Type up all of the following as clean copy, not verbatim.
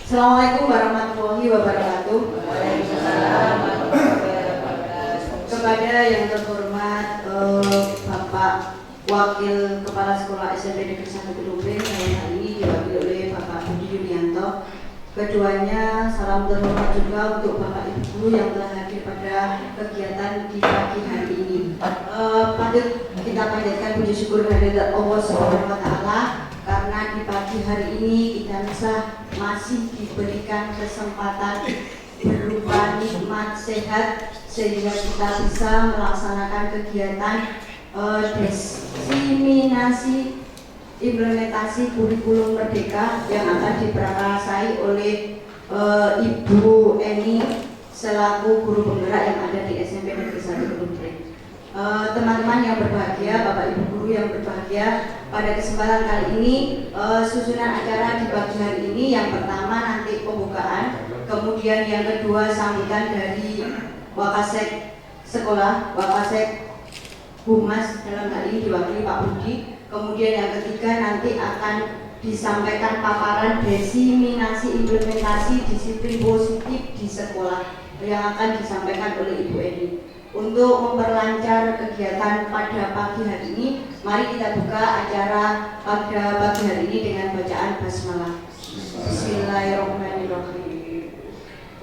Assalamualaikum warahmatullahi wabarakatuh. Waalaikumsalam warahmatullahi wabarakatuh. Kepada yang terhormat Bapak Wakil Kepala Sekolah SMP Negeri 1 Kedungring, yang hari ini diwakili oleh Bapak Budi Yulianto. Keduanya salam terhormat juga untuk Bapak Ibu Guru yang telah hadir pada kegiatan di pagi hari ini. Patut kita panjatkan puji syukur kehadirat Allah Subhanahu wa Ta'ala karena di pagi hari ini kita masih diberikan kesempatan berupa nikmat sehat sehingga kita bisa melaksanakan kegiatan diseminasi implementasi kurikulum merdeka yang akan diprakarsai oleh Ibu Eni selaku guru penggerak yang ada di SMP Negeri 1 Kedungring. Teman-teman yang berbahagia, Bapak Ibu guru yang berbahagia, pada kesempatan kali ini susunan acara di pagi hari ini yang pertama nanti pembukaan, kemudian yang kedua sambutan dari Wakasek sekolah, Wakasek Humas dalam hal ini diwakili Pak Budi, kemudian yang ketiga nanti akan disampaikan paparan diseminasi implementasi disiplin positif di sekolah yang akan disampaikan oleh Ibu Eni. Untuk memperlancar kegiatan pada pagi hari ini, mari kita buka acara pada pagi hari ini dengan bacaan basmalah. Bismillahirrahmanirrahim.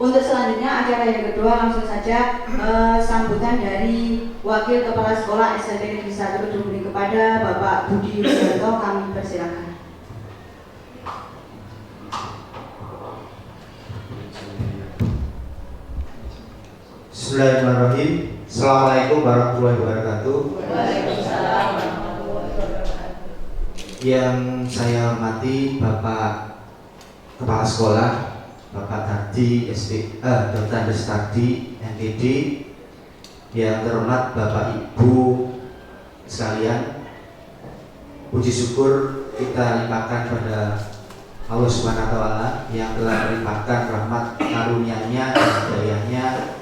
Untuk selanjutnya acara yang kedua langsung saja sambutan dari Wakil Kepala Sekolah SMP Negeri 1 Kedungring kepada Bapak Budi Yulianto, kami persilakan. Bismillahirrahmanirrahim. Assalamualaikum warahmatullahi wabarakatuh. Waalaikumsalam warahmatullahi wabarakatuh. Yang saya hormati Bapak Kepala Sekolah, Bapak Tardi Dr. Andes Tardi NTD, yang terhormat Bapak Ibu sekalian, puji syukur kita limpahkan pada Allah Subhanahu wa Ta'ala yang telah melimpahkan rahmat karunia-Nya dan hidayah-Nya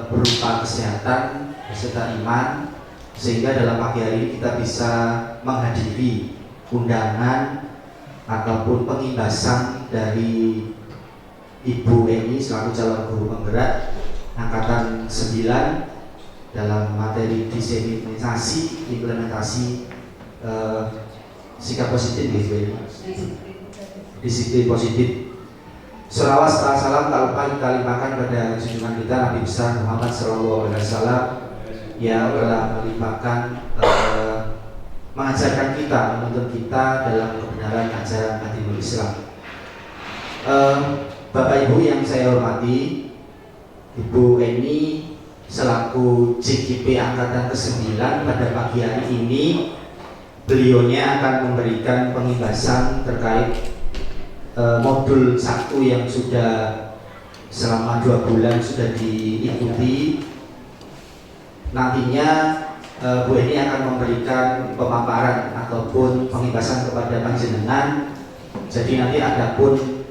berupa kesehatan beserta iman, sehingga dalam pagi hari ini kita bisa menghadiri undangan ataupun pengimbasan dari Ibu Eni selaku calon guru penggerak angkatan 9 dalam materi diseminasi implementasi sikap positif disiplin positif. Selawat serta salam tak lupa kita limpahkan pada junjungan kita Nabi besar Muhammad SAW yang telah melimpahkan mengajarkan kita, menuntun kita dalam kebenaran ajaran Dinul Islam. Bapak Ibu yang saya hormati, Ibu Eni selaku JGP angkatan ke-9 pada pagi hari ini, beliaunya akan memberikan pengimbasan terkait modul 1 yang sudah selama 2 bulan sudah diikuti. Nantinya Bu Eni akan memberikan pemaparan ataupun pengimbasan kepada panjenengan. Jadi nanti ada pun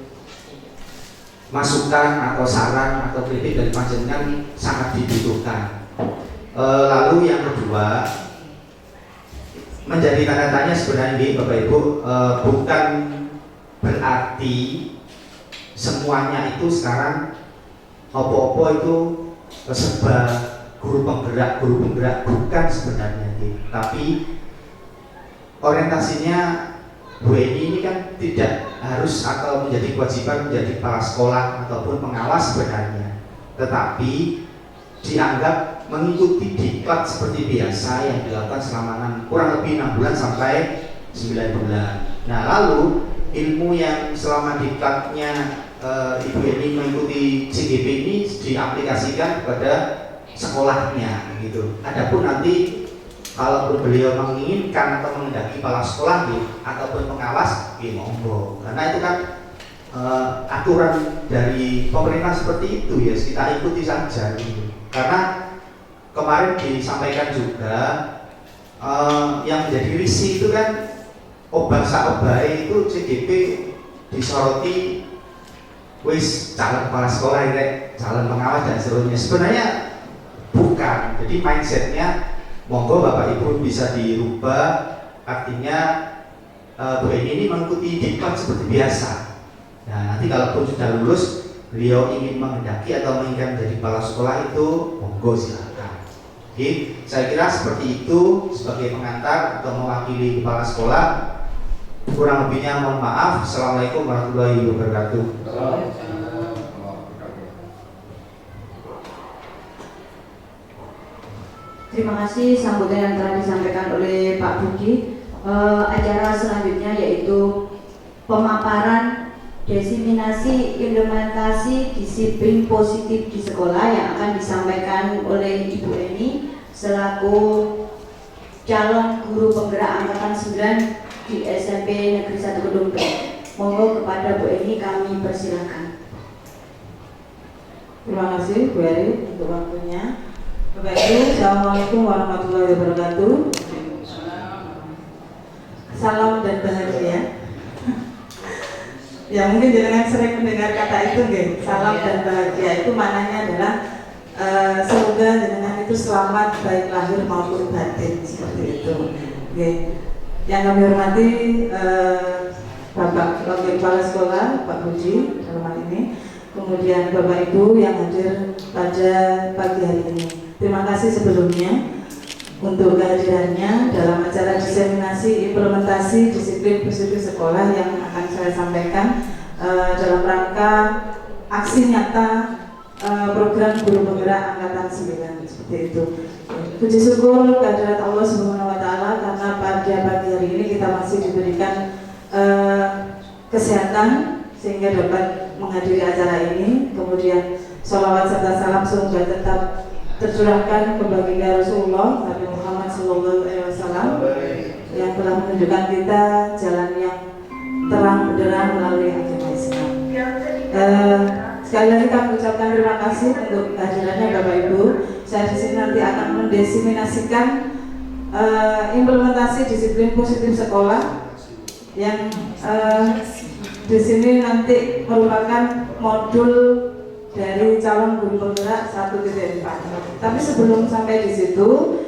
masukan atau saran atau kritik dari panjenengan sangat dibutuhkan. Lalu yang kedua, menjadi tanda tanya sebenarnya Bapak Ibu, bukan berarti semuanya itu sekarang opo-opo itu serba guru penggerak bukan sebenarnya, tapi orientasinya Bu Eni ini kan tidak harus atau menjadi kewajiban menjadi kepala sekolah ataupun pengawas sebenarnya, tetapi dianggap mengikuti diklat seperti biasa yang dilakukan selama kurang lebih 6 bulan sampai 9 bulan. Nah, lalu ilmu yang selama diklatnya Ibu Eni mengikuti CGP ini diaplikasikan kepada sekolahnya gitu. Adapun nanti kalaupun beliau menginginkan atau menghendaki kepala sekolah ataupun pengawas, monggo. Karena itu kan aturan dari pemerintah seperti itu, ya kita ikuti saja gitu. Karena kemarin disampaikan juga yang menjadi risih itu kan obai itu CGP disoroti wis calon kepala sekolah ini, calon pengawas dan seterusnya. Sebenarnya bukan. Jadi mindsetnya monggo Bapak Ibu bisa dirubah. Artinya Bu Eni ini mengikuti diklat seperti biasa. Nah, nanti kalaupun sudah lulus, beliau ingin menghendaki atau menginginkan menjadi kepala sekolah itu, monggo silakan. Oke, saya kira seperti itu sebagai pengantar atau mewakili kepala sekolah. Kurang lebihnya mohon maaf. Assalamualaikum warahmatullahi wabarakatuh. Terima kasih sambutan yang telah disampaikan oleh Pak Budi. Acara selanjutnya yaitu pemaparan diseminasi implementasi disiplin positif di sekolah yang akan disampaikan oleh Ibu Eni selaku calon guru penggerak angkatan 9 di SMP Negeri 1 Kedung. Monggo kepada Bu Eni kami persilakan. Terima kasih Bu Eri untuk waktunya. Bapak Ibu, Assalamualaikum warahmatullahi wabarakatuh. Salam dan bahagia. Ya mungkin jangan sering mendengar kata itu, nggih. Salam dan bahagia itu maknanya adalah semoga jenengan itu selamat baik lahir maupun batin, seperti itu. Nggih. Yang kami hormati Bapak Wakil Kepala Sekolah Pak Budi dalam hal ini, kemudian Bapak Ibu yang hadir pada pagi hari ini. Terima kasih sebelumnya untuk kehadirannya dalam acara diseminasi implementasi disiplin positif sekolah yang akan saya sampaikan dalam rangka aksi nyata program guru penggerak angkatan 9 seperti itu. Puji syukur kehadirat Allah Subhanahu wa taala karena pada pagi hari ini kita masih diberikan kesehatan sehingga dapat menghadiri acara ini. Kemudian sholawat serta salam semoga tetap tercurahkan ke baginda Rasulullah Nabi Muhammad SAW yang telah menunjukkan kita jalan yang terang benderang melalui agama Islam. Sekali lagi kami ucapkan terima kasih untuk kehadirannya Bapak Ibu. Saya di sini nanti akan mendiseminasikan implementasi disiplin positif sekolah yang di sini nanti merupakan modul dari calon guru penggerak 1.4. Tapi sebelum sampai di situ,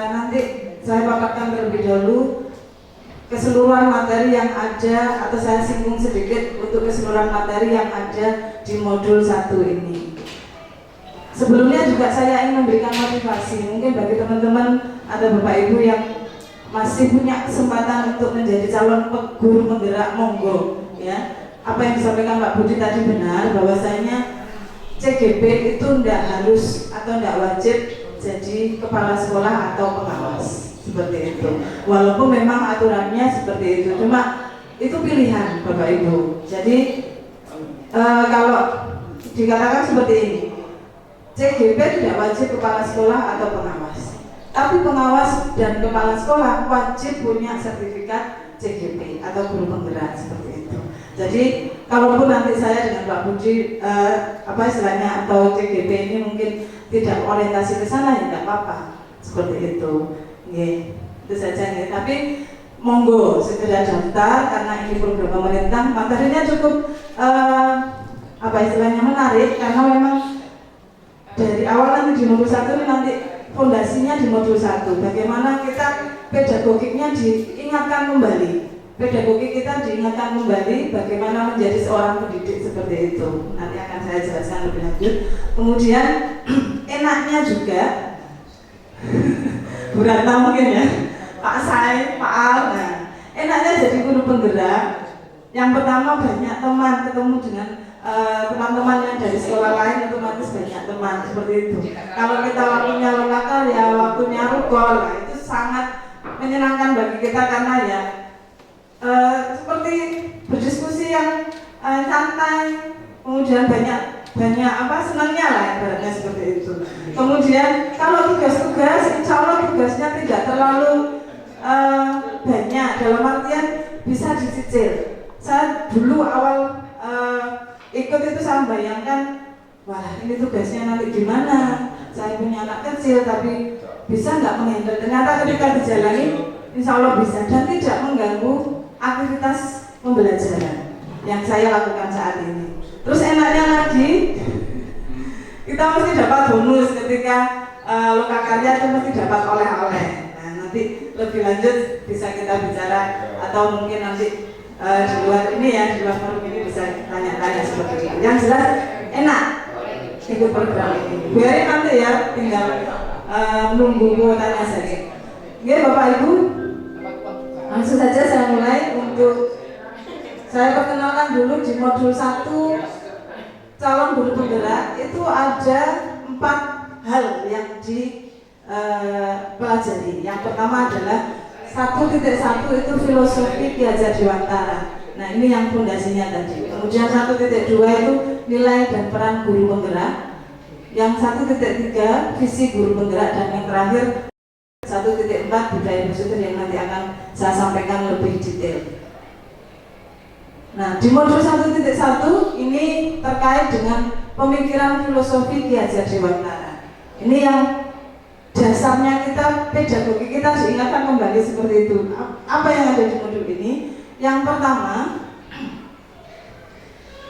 nanti saya paparkan terlebih dahulu keseluruhan materi yang ada, atau saya singgung sedikit untuk keseluruhan materi yang ada di modul 1 ini. Sebelumnya juga saya ingin memberikan motivasi, mungkin bagi teman-teman atau Bapak Ibu yang masih punya kesempatan untuk menjadi calon guru penggerak, monggo ya. Apa yang disampaikan Pak Budi tadi benar, bahwasanya CGP itu tidak harus atau tidak wajib jadi kepala sekolah atau pengawas seperti itu. Walaupun memang aturannya seperti itu, cuma itu pilihan Bapak Ibu. Jadi kalau dikatakan seperti ini, CGP tidak wajib kepala sekolah atau pengawas, tapi pengawas dan kepala sekolah wajib punya sertifikat CGP atau guru penggerak seperti itu. Jadi kalaupun nanti saya dengan Pak Budi apa istilahnya atau CGP ini mungkin tidak orientasi ke sana, ya tidak apa-apa seperti itu. Nggih, itu saja nih. Tapi monggo segera daftar karena ini program pemerintah. Materinya cukup apa istilahnya menarik karena memang dari awal nanti di modul 1 ini nanti fondasinya di modul 1. Bagaimana kita pedagogiknya diingatkan kembali. Pedagogik kita diingatkan kembali bagaimana menjadi seorang pendidik seperti itu. Nanti akan saya jelaskan lebih lanjut. Kemudian enaknya juga berat mungkin ya Pak Sai, Pak Al. Nah, enaknya jadi guru penggerak. Yang pertama banyak teman, ketemu dengan teman-teman yang dari sekolah lain, otomatis banyak teman seperti itu. Kalau kita waktunya lokal ya waktunya rukol, nah, itu sangat menyenangkan bagi kita karena ya seperti berdiskusi yang santai, kemudian banyak apa senangnya lah ibaratnya seperti itu. Kemudian kalau tugas-tugas, insya Allah tugasnya tidak terlalu banyak, dalam artian bisa dicicil. Saya dulu awal ikut itu saya bayangkan, wah ini tugasnya nanti gimana? Saya punya anak kecil tapi bisa nggak menghandle? Ternyata ketika dijalani, insya Allah bisa dan tidak mengganggu aktivitas pembelajaran yang saya lakukan saat ini. Terus enaknya lagi, kita mesti dapat bonus ketika lokakarya itu mesti dapat oleh-oleh. Nah nanti lebih lanjut bisa kita bicara atau mungkin nanti di luar ini ya, di luar forum ini bisa yang jelas enak ikut program ini. Biarin nanti ya, tinggal menunggu kuotanya saja. Oke Bapak Ibu, langsung saja saya mulai. Untuk saya perkenalkan dulu di modul 1 calon guru penggerak itu ada 4 hal yang dipelajari. Yang pertama adalah 1.1 itu filosofi Ki Hajar Dewantara. Nah ini yang fondasinya tadi. Kemudian 1.2 itu nilai dan peran guru penggerak. Yang 1.3 visi guru penggerak, dan yang terakhir 1.4 budaya positif yang nanti akan saya sampaikan lebih detail. Nah di modul 1.1 ini terkait dengan pemikiran filosofi Ki Hajar Dewantara. Ini yang dasarnya kita, pedagogi kita diingatkan kembali seperti itu. Apa yang ada di modul ini? Yang pertama,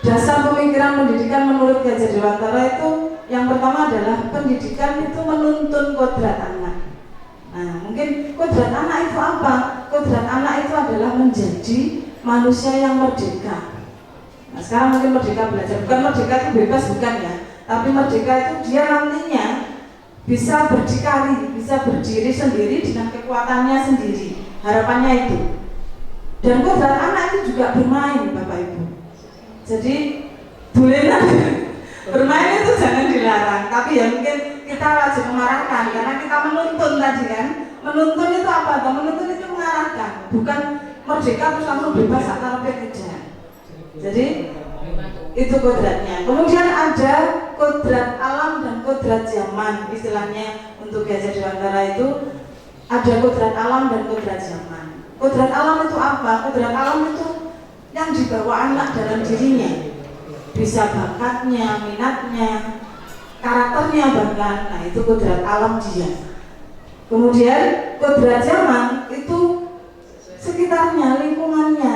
dasar pemikiran pendidikan menurut Ki Hajar Dewantara itu yang pertama adalah pendidikan itu menuntun kodrat anak. Nah mungkin kodrat anak itu apa? Kodrat anak itu adalah menjadi manusia yang merdeka. Nah sekarang mungkin merdeka belajar, bukan merdeka itu bebas, bukan ya, tapi merdeka itu dia nantinya bisa berdikari, bisa berdiri sendiri dengan kekuatannya sendiri. Harapannya itu. Dan kodrat anak itu juga bermain, Bapak Ibu. Jadi boleh bermain itu jangan dilarang, tapi ya mungkin kita wajib mengarahkan karena kita menuntun tadi kan. Menuntun itu apa? Menuntun itu mengarahkan, bukan merdeka terus langsung bebas atau tidak. Jadi itu kodratnya. Kemudian ada kodrat alam dan kodrat zaman. Istilahnya untuk Ki Hajar Dewantara itu ada kodrat alam dan kodrat zaman. Kodrat alam itu apa? Kodrat alam itu yang dibawa anak dalam dirinya, bisa bakatnya, minatnya, karakternya bahkan. Nah itu kodrat alam dia. Kemudian kodrat zaman itu sekitarnya, lingkungannya.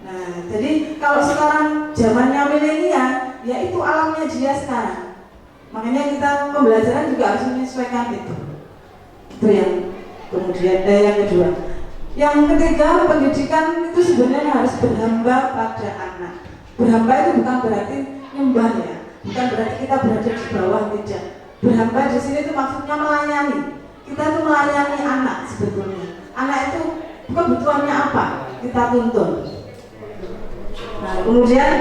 Nah jadi kalau sekarang zamannya milenial, ya itu alamnya dia sekarang. Makanya kita pembelajaran juga harus menyesuaikan itu. Itu yang kemudian yang kedua. Yang ketiga, pendidikan itu sebenarnya harus berhamba pada anak. Berhamba itu bukan berarti nyembah ya, bukan berarti kita berada di bawah, tidak. Berhamba di sini itu maksudnya melayani. Kita itu melayani anak sebetulnya. Anak itu kebutuhannya apa? Kita tuntun. Nah, kemudian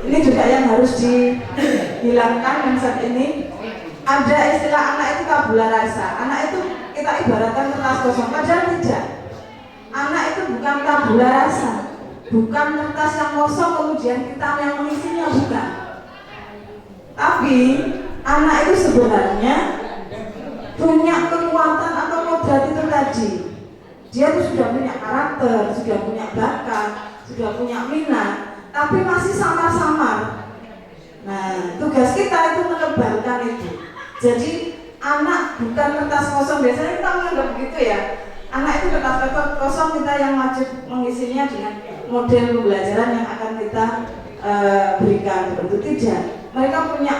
ini juga yang harus dihilangkan yang saat ini. Ada istilah anak itu tabula rasa. Anak itu kita ibaratkan kertas kosong, padahal tidak. Anak itu bukan tabula rasa, bukan kertas yang kosong kemudian kita yang mengisinya, bukan. Tapi anak itu sebenarnya punya kekuatan atau kodrat itu tadi. Dia tuh sudah punya karakter, sudah punya bakat, sudah punya minat, tapi masih samar-samar. Nah, tugas kita itu menebalkan itu. Jadi anak bukan kertas kosong, biasanya kita menganggap begitu ya. Anak itu kertas kosong, kita yang wajib mengisinya dengan model pembelajaran yang akan kita berikan. Tentu tidak. Mereka punya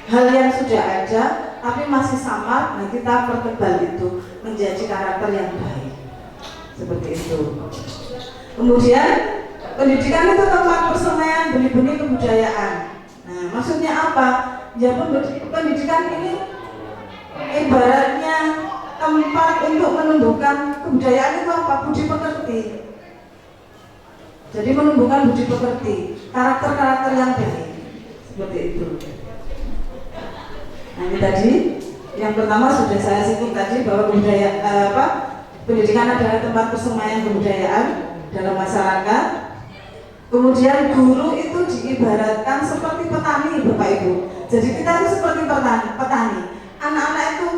hal yang sudah ada, tapi masih samar. Nah, kita pertebal itu menjadi karakter yang baik. Seperti itu. Kemudian pendidikan itu tempat persemaian benih-benih kebudayaan. Nah, maksudnya apa? Ya, pendidikan ini ibaratnya tempat untuk menumbuhkan kebudayaan itu apa? Budi pekerti. Jadi menumbuhkan budi pekerti, karakter-karakter yang baik. Seperti itu. Nah, ini tadi yang pertama sudah saya singgung tadi bahwa pendidikan adalah tempat persemaian kebudayaan dalam masyarakat. Kemudian guru itu diibaratkan seperti petani, Bapak Ibu. Jadi kita itu seperti petani. Anak-anak itu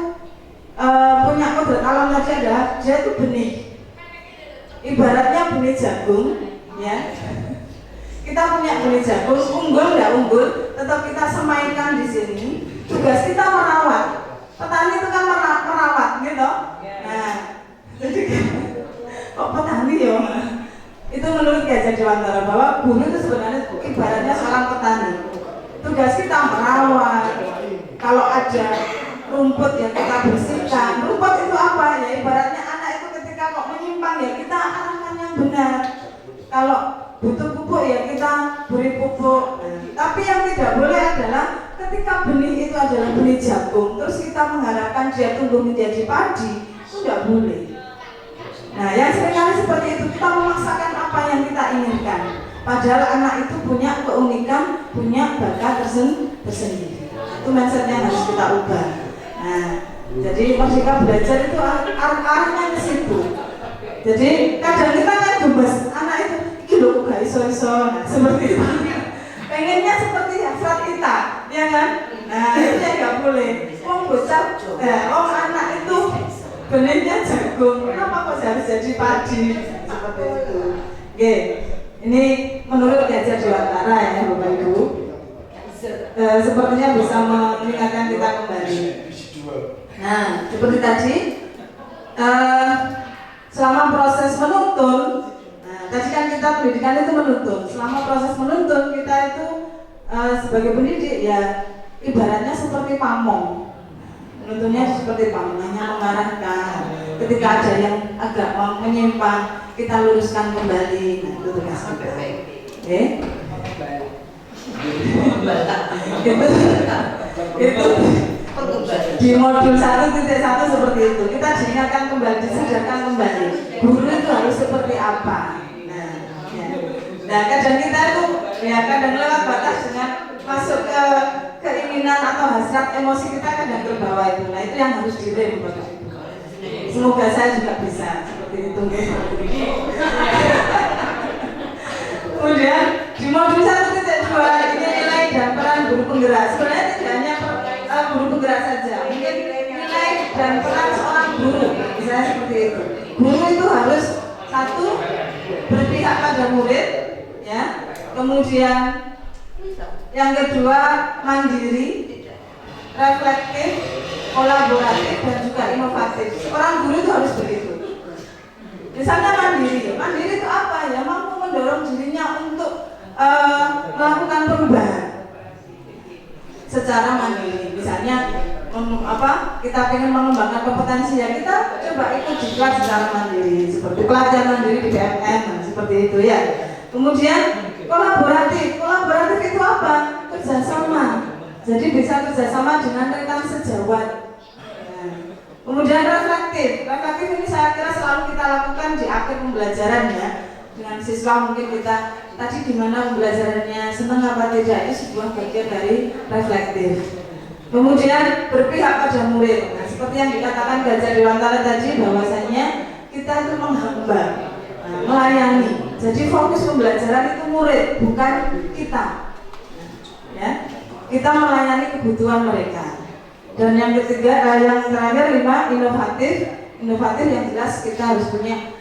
punya kodrat alam tadi adalah dia itu benih. Ibaratnya benih jagung, ya. Kita punya benih jagung, unggul nggak unggul, tetap kita semaikan di sini. Tugas kita merawat. Petani itu kan merawat, gitu. Nah, jadi kok petani ya? Itu menurut Ki Hajar Dewantara bahwa guru itu sebenarnya ibaratnya seorang petani. Tugas kita merawat. Kalau ada rumput yang kita bersihkan. Rumput itu apa? Ya ibaratnya anak itu ketika kok menyimpang ya kita arahkan yang benar. Kalau butuh pupuk ya kita beri pupuk. Tapi yang tidak boleh adalah ketika benih itu adalah benih jagung, terus kita mengharapkan dia tumbuh menjadi padi, itu tidak boleh. Nah, yang seringkali seperti itu, kita memaksakan apa yang kita inginkan. Padahal anak itu punya keunikan, punya bakat tersendiri. Itu mindset yang harus kita ubah. Nah, jadi Merdeka Belajar itu arahnya ke situ. Jadi kadang kita kan gemes, anak itu gitu gak iso-iso, nah, seperti itu. Pengennya seperti hasrat kita, ya kan? Nah, itu yang nggak boleh. Bocah, anak itu benihnya jagung, kenapa kok harus jadi padi? Seperti itu. Oke, ini menurut Gajah Dewantara ya, Bapak Ibu. Sepertinya bisa mengingatkan kita kembali. Nah, seperti tadi, selama proses menuntun, tadi kan kita pendidikan itu menuntun. Selama proses menuntun kita itu sebagai pendidik ya ibaratnya seperti pamong. Menuntunnya seperti pamong, hanya mengarahkan. Ketika ada yang agak menyimpang, kita luruskan kembali. Nah, itu tugas kita. Oke? Itu di modul 1.1 seperti itu. Kita diingatkan kembali, disadarkan kembali. Guru itu harus seperti apa? Nah, kadang kita itu ya kadang lewat batas dengan masuk ke keinginan atau hasrat emosi kita kadang terbawa itu. Nah, itu yang harus direm. Semoga saya juga bisa seperti itu. Kemudian di modul 1.2 ini nilai dan peran guru penggerak. Sebenarnya tidak hanya guru penggerak saja, mungkin nilai dan peran seorang guru, misalnya seperti itu. Guru itu harus satu berpihak pada murid, ya. Kemudian yang kedua mandiri, reflektif, kolaboratif dan juga inovatif. Seorang guru itu harus begitu. Misalnya mandiri itu apa ya? Mampu mendorong dirinya untuk melakukan perubahan secara mandiri. Misalnya kita ingin mengembangkan kompetensi ya kita coba ikut diklat secara mandiri, seperti pelajar mandiri di BMN, seperti itu ya. Kemudian kolaboratif itu apa? Kerjasama. Jadi bisa kerjasama dengan rekan sejawat. Kemudian reflektif ini saya kira selalu kita lakukan di akhir pembelajaran ya. Dengan siswa mungkin kita tadi gimana pembelajarannya, senang apa tidak, itu sebuah bagian dari reflektif. Kemudian berpihak pada murid. Nah, seperti yang dikatakan Gajah Dewantara tadi bahwasanya kita itu menghamba, melayani. Jadi fokus pembelajaran itu murid, bukan kita. Ya, kita melayani kebutuhan mereka. Dan yang ketiga, yang terakhir 5, inovatif. Inovatif yang jelas kita harus punya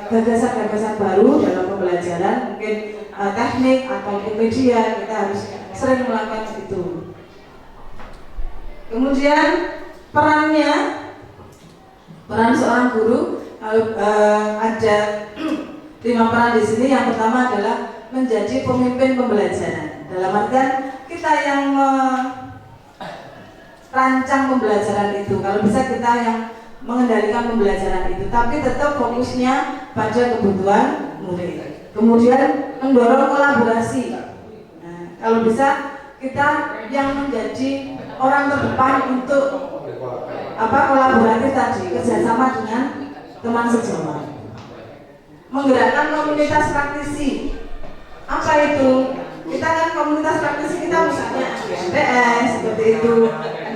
gagasan-gagasan baru dalam pembelajaran, mungkin teknik ataupun media, kita harus sering melakukan itu. Kemudian peran seorang guru, ada 5 peran di sini. Yang pertama adalah menjadi pemimpin pembelajaran. Dalam artian kita yang merancang pembelajaran itu, kalau bisa kita yang mengendalikan pembelajaran itu, tapi tetap fokusnya pada kebutuhan murid. Kemudian mendorong kolaborasi. Nah, kalau bisa kita yang menjadi orang terdepan untuk kolaboratif tadi, kerjasama dengan teman sejawat. Menggerakkan komunitas praktisi. Apa itu? Kita kan komunitas praktisi kita misalnya MPS seperti itu,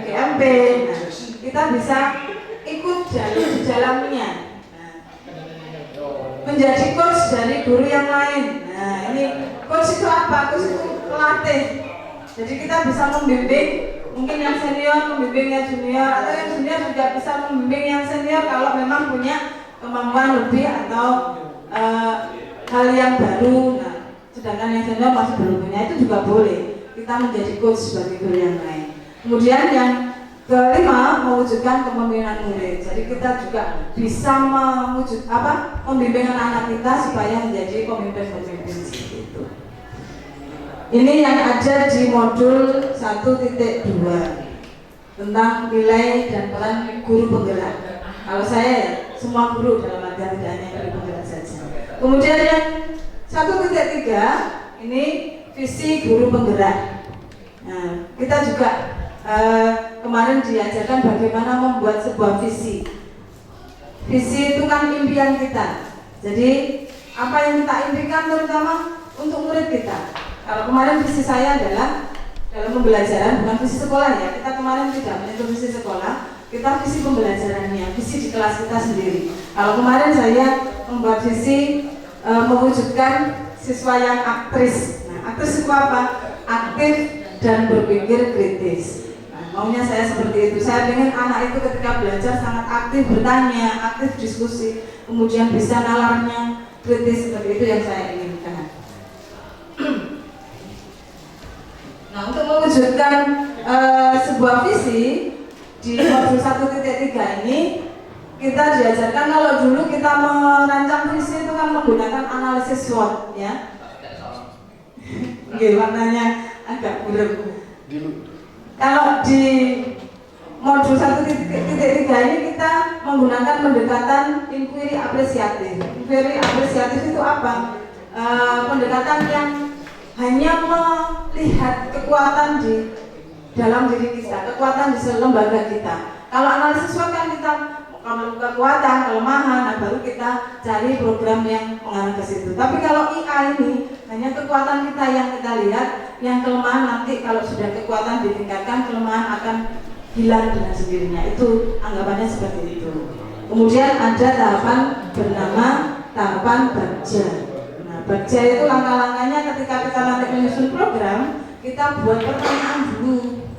NGMP. Nah, kita bisa ikut di dalamnya. Menjadi coach dari guru yang lain. Nah, ini coach itu apa? Coach itu pelatih. Jadi kita bisa membimbing, mungkin yang senior membimbing yang junior, atau yang junior juga bisa membimbing yang senior kalau memang punya kemampuan lebih atau hal yang baru. Nah, sedangkan yang senior masih belum punya, itu juga boleh. Kita menjadi coach sebagai guru yang lain. Kemudian yang kelima, mewujudkan kepemimpinan murid. Jadi kita juga bisa membimbing anak-anak kita supaya menjadi pemimpin-pemimpin seperti itu. Ini yang ada di modul 1.2 tentang nilai dan peran guru penggerak. Kalau saya semua guru dalam artian tidak hanya guru penggerak saja. Kemudian yang 1.3 ini visi guru penggerak. Nah, kita juga kemarin diajarkan bagaimana membuat sebuah visi. Visi itu kan impian kita. Jadi apa yang kita impikan terutama untuk murid kita. Kalau kemarin visi saya adalah dalam pembelajaran, bukan visi sekolah ya. Kita kemarin tidak menyentuh visi sekolah, kita visi pembelajarannya, visi di kelas kita sendiri. Kalau kemarin saya membuat visi mewujudkan siswa yang aktris. Nah, aktris itu apa? Aktif dan berpikir kritis. Nah, maunya saya seperti itu. Saya ingin anak itu ketika belajar sangat aktif bertanya, aktif diskusi, kemudian bisa nalarnya kritis, seperti itu yang saya inginkan. Nah, untuk mewujudkan sebuah visi di modul 1.3 ini kita diajarkan, kalau dulu kita merancang visi itu kan menggunakan analisis SWOT ya. Oke, warnanya agak buruk. Kalau di modul 1.3 ini kita menggunakan pendekatan inquiry apresiatif. Inquiry apresiatif itu apa? Pendekatan yang hanya melihat kekuatan di dalam diri kita, kekuatan di lembaga kita. Kalau analisis SWOT kan kita kekuatan, kelemahan, nah baru kita cari program yang mengarah ke situ. Tapi kalau IA ini hanya kekuatan kita yang kita lihat, yang kelemahan nanti kalau sudah kekuatan ditingkatkan, kelemahan akan hilang dengan sendirinya. Itu anggapannya seperti itu. Kemudian ada tahapan bernama tahapan Bagja. Nah, Bagja itu langkah-langkahnya ketika kita nanti menyusun program, kita buat pertanyaan dulu.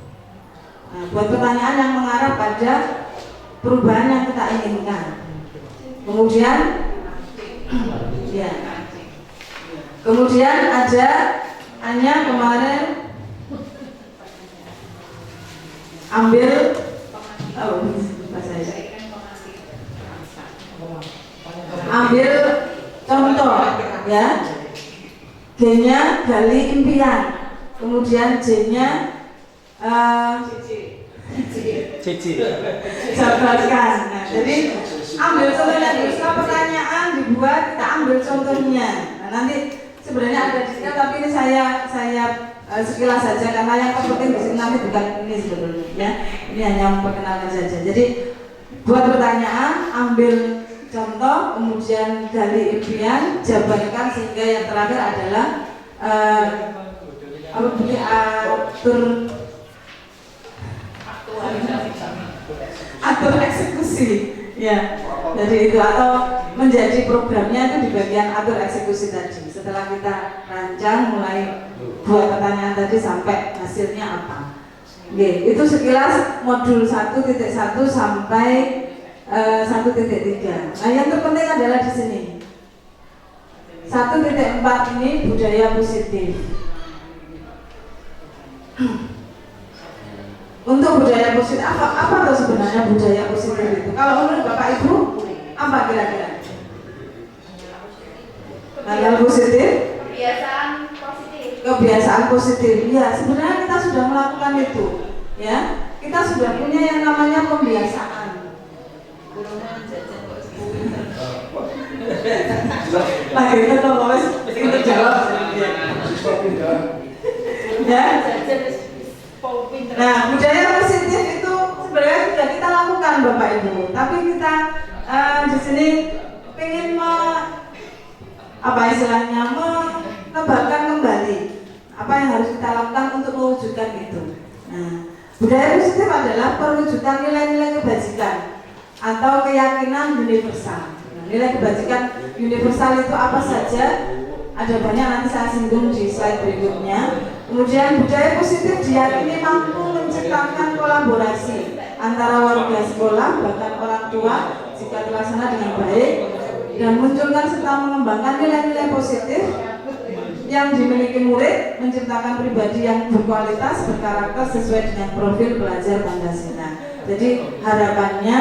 Nah, buat pertanyaan yang mengarah pada perubahan yang kita inginkan. Kemudian ya. Kemudian ada hanya kemarin ambil ambil contoh ya. G-nya gali impian. Kemudian J-nya jabarkan. Nah, jadi ambil contohnya dulu, setelah pertanyaan dibuat, kita ambil contohnya. Nah, nanti sebenarnya ada detail, tapi ini saya sekilas saja karena yang penting di sini nanti bukan ini sebetulnya ya. Ini hanya memperkenalkan saja. Jadi buat pertanyaan, ambil contoh, kemudian gali impian, jabarkan, sehingga yang terakhir adalah atur eksekusi ya. Jadi itu, atau menjadi programnya itu di bagian atur eksekusi tadi. Setelah kita rancang, mulai buat pertanyaan tadi sampai hasilnya apa. Oke, itu sekilas modul 1.1 sampai 1.3. Nah, yang terpenting adalah di sini 1.4 ini budaya positif. Untuk budaya positif, apa tuh sebenarnya budaya positif itu? Kalau menurut Bapak Ibu, apa kira-kira? Hal positif? Kebiasaan positif. Ya, sebenarnya kita sudah melakukan itu. Ya, kita sudah punya yang namanya pembiasaan. Lagi itu tuh, kita jawab. Ya. Nah, budaya positif itu sebenarnya sudah kita lakukan Bapak Ibu, tapi kita di sini ingin menambahkan kembali apa yang harus kita lakukan untuk mewujudkan itu. Nah, budaya positif adalah perwujudan nilai-nilai kebajikan atau keyakinan universal. Nah, nilai kebajikan universal itu apa saja? Ada banyak, nanti saya singgung di slide berikutnya. Kemudian budaya positif diyakini mampu menciptakan kolaborasi antara warga sekolah bahkan orang tua jika terlaksana dengan baik, dan munculkan serta mengembangkan nilai-nilai positif yang dimiliki murid, menciptakan pribadi yang berkualitas, berkarakter sesuai dengan profil pelajar Pancasila. Jadi harapannya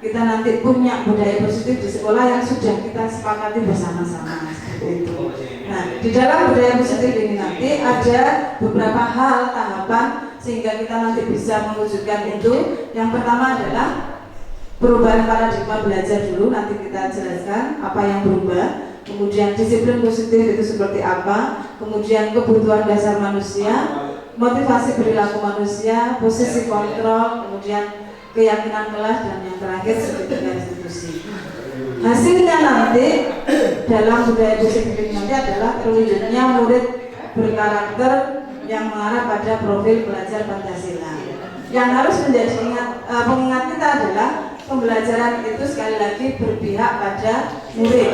kita nanti punya budaya positif di sekolah yang sudah kita sepakati bersama-sama seperti itu. Nah, di dalam budaya positif ini nanti ada beberapa hal tahapan sehingga kita nanti bisa mewujudkan itu. Yang pertama adalah perubahan paradigma belajar dulu, nanti kita jelaskan apa yang berubah. kemudian disiplin positif itu seperti apa, kemudian kebutuhan dasar manusia, motivasi perilaku manusia, posisi kontrol, kemudian keyakinan kelas, dan yang terakhir sertifikat institusi. Hasilnya nanti dalam budaya disiplin nanti adalah terwujudnya murid berkarakter yang mengarah pada profil belajar Pancasila. Yang harus menjadi pengingat kita adalah pembelajaran itu sekali lagi berpihak pada murid.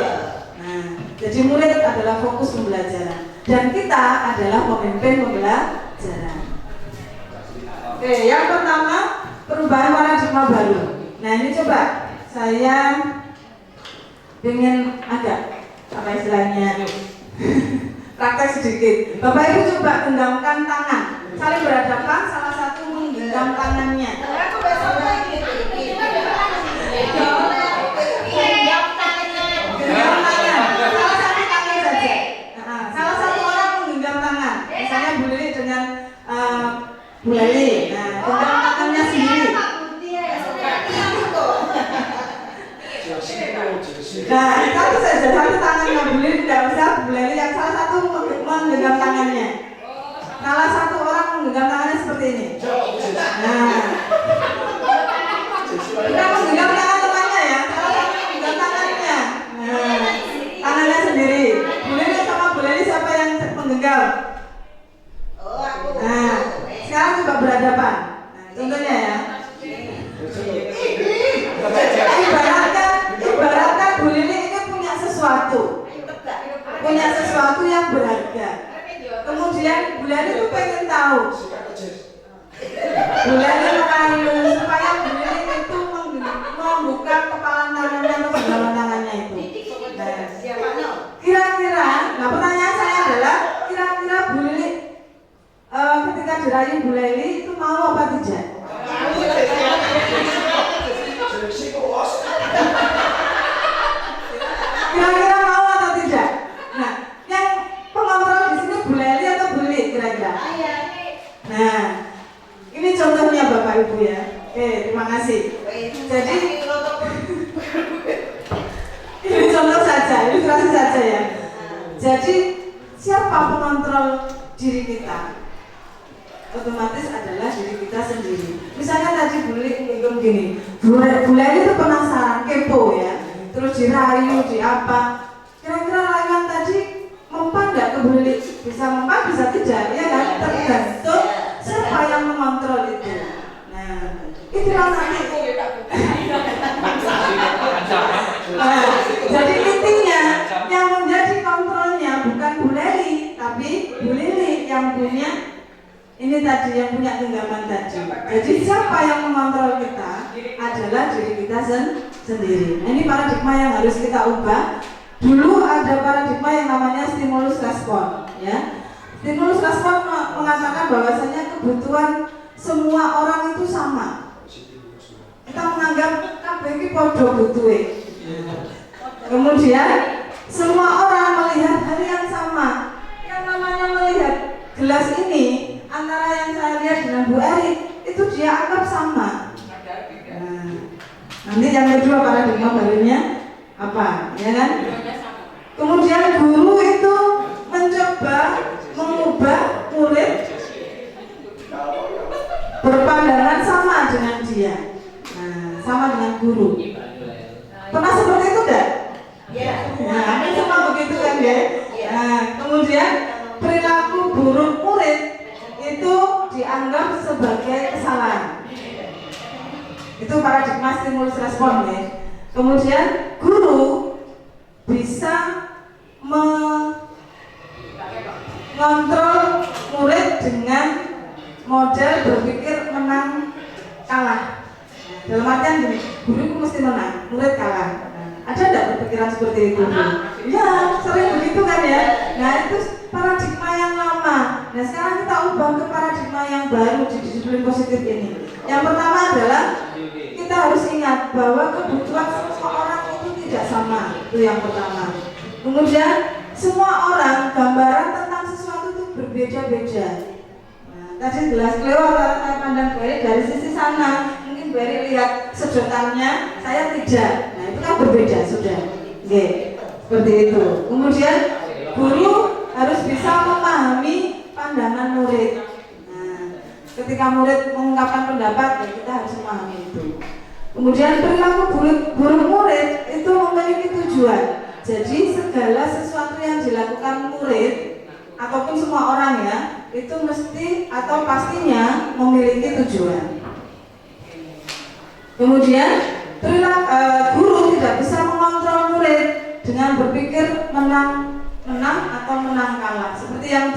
Nah, jadi murid adalah fokus pembelajaran dan kita adalah pemimpin pembelajaran. Oke, yang pertama perubahan paradigma baru. Nah ini coba saya ingin agak apa istilahnya praktek sedikit. Bapak Ibu coba genggamkan tangan, saling berhadapan, salah satu menggenggam tangannya. Genggam tangan, salah satu tangan saja. Salah satu orang menggenggam tangan. Misalnya Bu Lili dengan Bu Lili. Nah, genggam tangannya sendiri. Nah, satu saja, satu tangannya Bu Lili, tidak usah Bu Lili, yang salah satu menggenggam tangannya. Salah satu orang menggenggam tangannya seperti ini. Nah, kita menggenggam tangan temannya ya, salah satu menggenggam tangannya. Nah, tangannya sendiri. Bu Lili sama Bu Lili siapa yang menggenggam? Nah, sekarang coba berhadapan. Nah, contohnya ya. Ibaratkan Bu Lili ini punya sesuatu yang berharga. Kemudian Bu Lili itu pengen tahu. Bu Lili merayu supaya Bu Lili itu membuka kepala tangannya atau genggaman tangannya itu. Nah, kira-kira, nah pertanyaan saya adalah kira-kira Bu Lili ketika dirayu Bu Lili itu mau apa tidak? Kira-kira mau atau tidak? Nah, yang pengontrol di sini Bu Lili atau Bu Lili kira-kira? Nah, ini contohnya Bapak Ibu ya. Oke, terima kasih. Jadi ini contoh saja, ilustrasi saja ya. Jadi siapa pengontrol diri kita? Otomatis adalah diri kita sendiri. Misalnya tadi Bu Lili ngomong gini, Bu Lili itu penasaran, kepo ya. Terus dirayu, di apa? Kira-kira rayuan tadi mempan nggak ke Bu Lili? Bisa mempan, bisa tidak, ya kan? Tergantung siapa yang mengontrol itu. Nah, itulah nanti. Nah, jadi intinya yang menjadi kontrolnya bukan Bu Lili, tapi Bu Lili yang punya ini tadi, yang punya genggaman tadi. Jadi siapa yang mengontrol kita adalah diri kita sendiri. Nah, ini paradigma yang harus kita ubah. Dulu ada paradigma yang namanya stimulus respon, ya. Stimulus respon mengatakan bahwasanya kebutuhan semua orang itu sama. Kita menganggap kabeh iki padha butuhe. Kemudian semua orang melihat hal yang sama. Yang namanya melihat gelas ini antara yang saya lihat dengan Bu Eri itu dia anggap sama. Nah, nanti yang kedua paradigma barunya apa, ya kan? Kemudian guru itu mencoba mengubah murid berpandangan sama dengan dia. Nah, sama dengan guru. Pernah seperti itu enggak? Ya. Nah, hampir sama begitu kan ya? Nah, kemudian perilaku buruk murid itu dianggap sebagai kesalahan. Itu paradigma stimulus respon ya. Kemudian guru bisa mengontrol murid dengan model berpikir menang kalah. Dalam artian gini, guru mesti menang, murid kalah. Ada enggak berpikiran seperti itu? Ya, sering begitu kan ya. Nah, itu paradigma yang lama. Nah, sekarang kita ubah ke paradigma yang baru di disiplin positif ini. Yang pertama adalah kita harus ingat bahwa kebutuhan semua orang itu tidak sama. Itu yang pertama. Kemudian semua orang gambaran tentang sesuatu itu berbeda-beda. Nah, tadi jelas Cleo saya pandang Beri dari sisi sana. Mungkin Beri lihat sedotannya, saya tidak. Nah, itu kan berbeda sudah. Oke. Seperti itu. Kemudian guru harus bisa memahami pandangan murid. Nah, ketika murid mengungkapkan pendapat, ya kita harus memahami itu. Kemudian perilaku guru murid itu memiliki tujuan. Jadi segala sesuatu yang dilakukan murid ataupun semua orang ya, itu mesti atau pastinya memiliki tujuan. Kemudian guru tidak bisa mengontrol murid dengan berpikir menang atau menang kalah. Seperti yang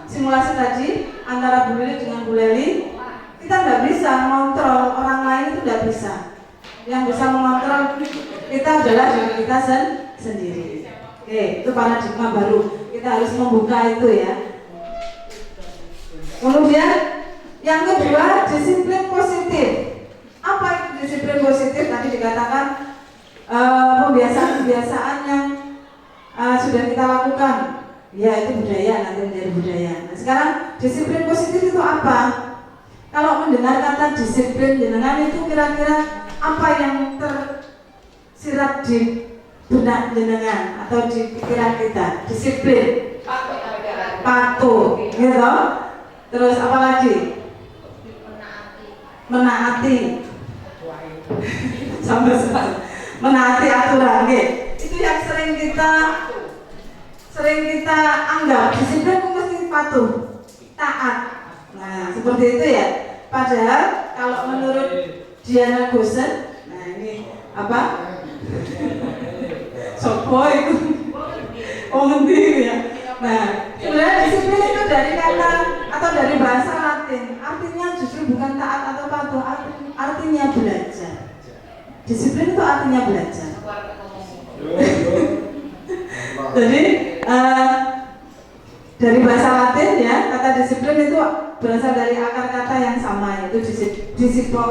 simulasi tadi antara Bu Lili dengan Bu Leli, kita nggak bisa mengontrol orang lain, itu nggak bisa. Yang bisa mengontrol kita adalah diri kita sendiri. Oke, itu paradigma baru. Kita harus membuka itu ya. Kemudian yang kedua, disiplin positif. Apa itu disiplin positif? Tadi dikatakan pembiasaan-pembiasaan yang sudah kita lakukan, ya itu budaya, nanti menjadi budaya. Nah, sekarang disiplin positif itu apa? Kalau mendengar kata disiplin jenengan itu kira-kira apa yang tersirat di benak jenengan atau di pikiran kita? Disiplin, patuh, gitu. Terus apa lagi? Menaati. Sampai menaati aturan, gitu. Itu yang sering kita anggap disiplin itu mesti patuh, taat. Nah, seperti itu ya. Padahal kalau menurut Diana Gosen, nah ini apa? Sopo itu? Oh ngerti ya. Nah, sebenarnya disiplin itu dari kata atau dari bahasa Latin. Artinya justru bukan taat atau patuh, artinya belajar. Disiplin itu artinya belajar. Jadi dari bahasa Latin ya, kata disiplin itu berasal dari akar kata yang sama, yaitu disipo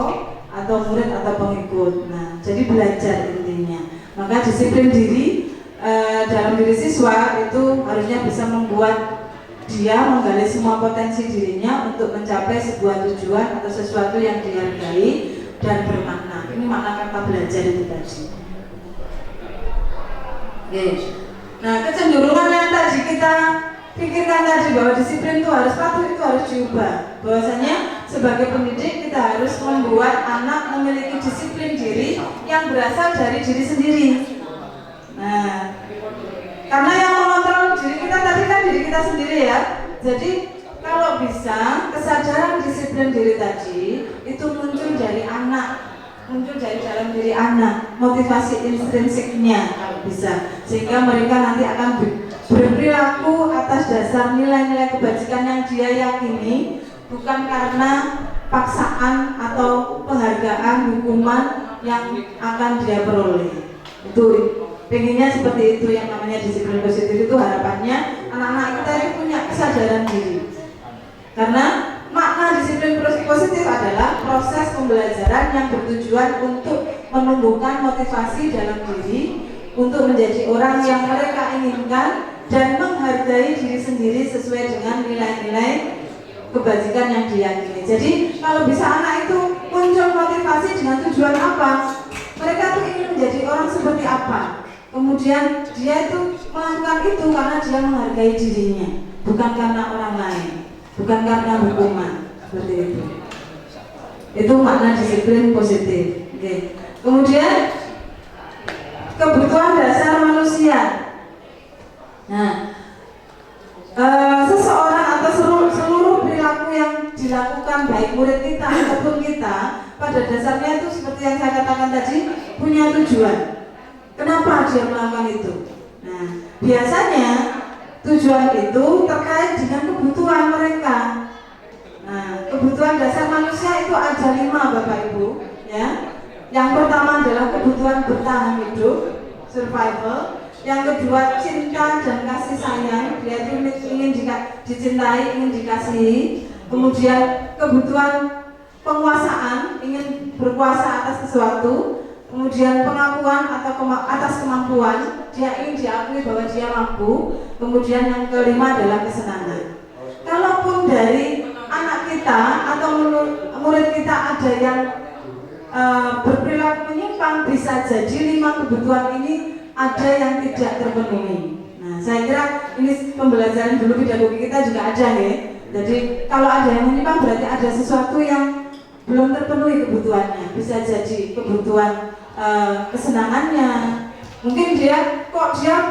atau murid atau pengikut. Nah, jadi belajar intinya. Maka disiplin diri dalam diri siswa itu harusnya bisa membuat dia menggali semua potensi dirinya untuk mencapai sebuah tujuan atau sesuatu yang dihargai dan bermakna. Ini makna kata belajar itu tadi. Oke. Nah, kecenderungan yang tadi kita pikirkan tadi bahwa disiplin itu harus patuh, itu harus diubah. Bahwasanya sebagai pendidik kita harus membuat anak memiliki disiplin diri yang berasal dari diri sendiri. Nah, karena yang mengontrol diri kita tadi kan diri kita sendiri ya. Jadi kalau bisa kesadaran disiplin diri tadi itu muncul dari anak, muncul dari dalam diri anak, motivasi intrinsiknya kalau bisa, sehingga mereka nanti akan berperilaku atas dasar nilai-nilai kebajikan yang dia yakini, bukan karena paksaan atau penghargaan hukuman yang akan dia peroleh. Itu pengennya seperti itu, yang namanya disiplin positif itu harapannya anak-anak kita ini punya kesadaran diri. Karena makna disiplin positif adalah proses pembelajaran yang bertujuan untuk menumbuhkan motivasi dalam diri untuk menjadi orang yang mereka inginkan dan menghargai diri sendiri sesuai dengan nilai-nilai kebajikan yang diyakini. Jadi kalau bisa anak itu muncul motivasi dengan tujuan apa? Mereka tuh ingin menjadi orang seperti apa? Kemudian dia itu melakukan itu karena dia menghargai dirinya, bukan karena orang lain, bukan karena hukuman. Seperti itu. Itu makna disiplin positif. Oke. Kemudian kebutuhan dasar manusia. Nah, seseorang atau seluruh perilaku yang dilakukan baik murid kita ataupun kita pada dasarnya itu seperti yang saya katakan tadi punya tujuan. Kenapa dia melakukan itu? Nah, biasanya tujuan itu terkait dengan kebutuhan mereka. Nah, kebutuhan dasar manusia itu ada 5 Bapak Ibu, ya. Yang pertama adalah kebutuhan bertahan hidup, survival. Yang kedua cinta dan kasih sayang, dia itu ingin dicintai, ingin dikasihi. Kemudian kebutuhan penguasaan, ingin berkuasa atas sesuatu. Kemudian pengakuan atau atas kemampuan, dia ingin diakui bahwa dia mampu. Kemudian yang kelima adalah kesenangan. Kalaupun dari anak kita atau murid kita ada yang berperilaku menyimpang, bisa jadi 5 kebutuhan ini ada yang tidak terpenuhi. Nah, saya kira ini pembelajaran dulu pedagogi kita juga ada ya. Jadi kalau ada yang menyimpang berarti ada sesuatu yang belum terpenuhi kebutuhannya. Bisa jadi kebutuhan kesenangannya. Mungkin dia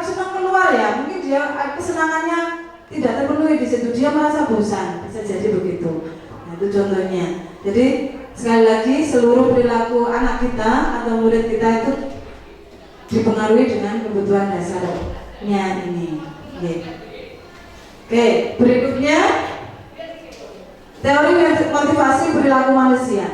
senang keluar ya, mungkin dia kesenangannya tidak terpenuhi di situ, dia merasa bosan, bisa jadi begitu. Nah, itu contohnya. Jadi sekali lagi seluruh perilaku anak kita atau murid kita itu dipengaruhi dengan kebutuhan dasarnya ini. Oke, berikutnya teori motivasi perilaku manusia.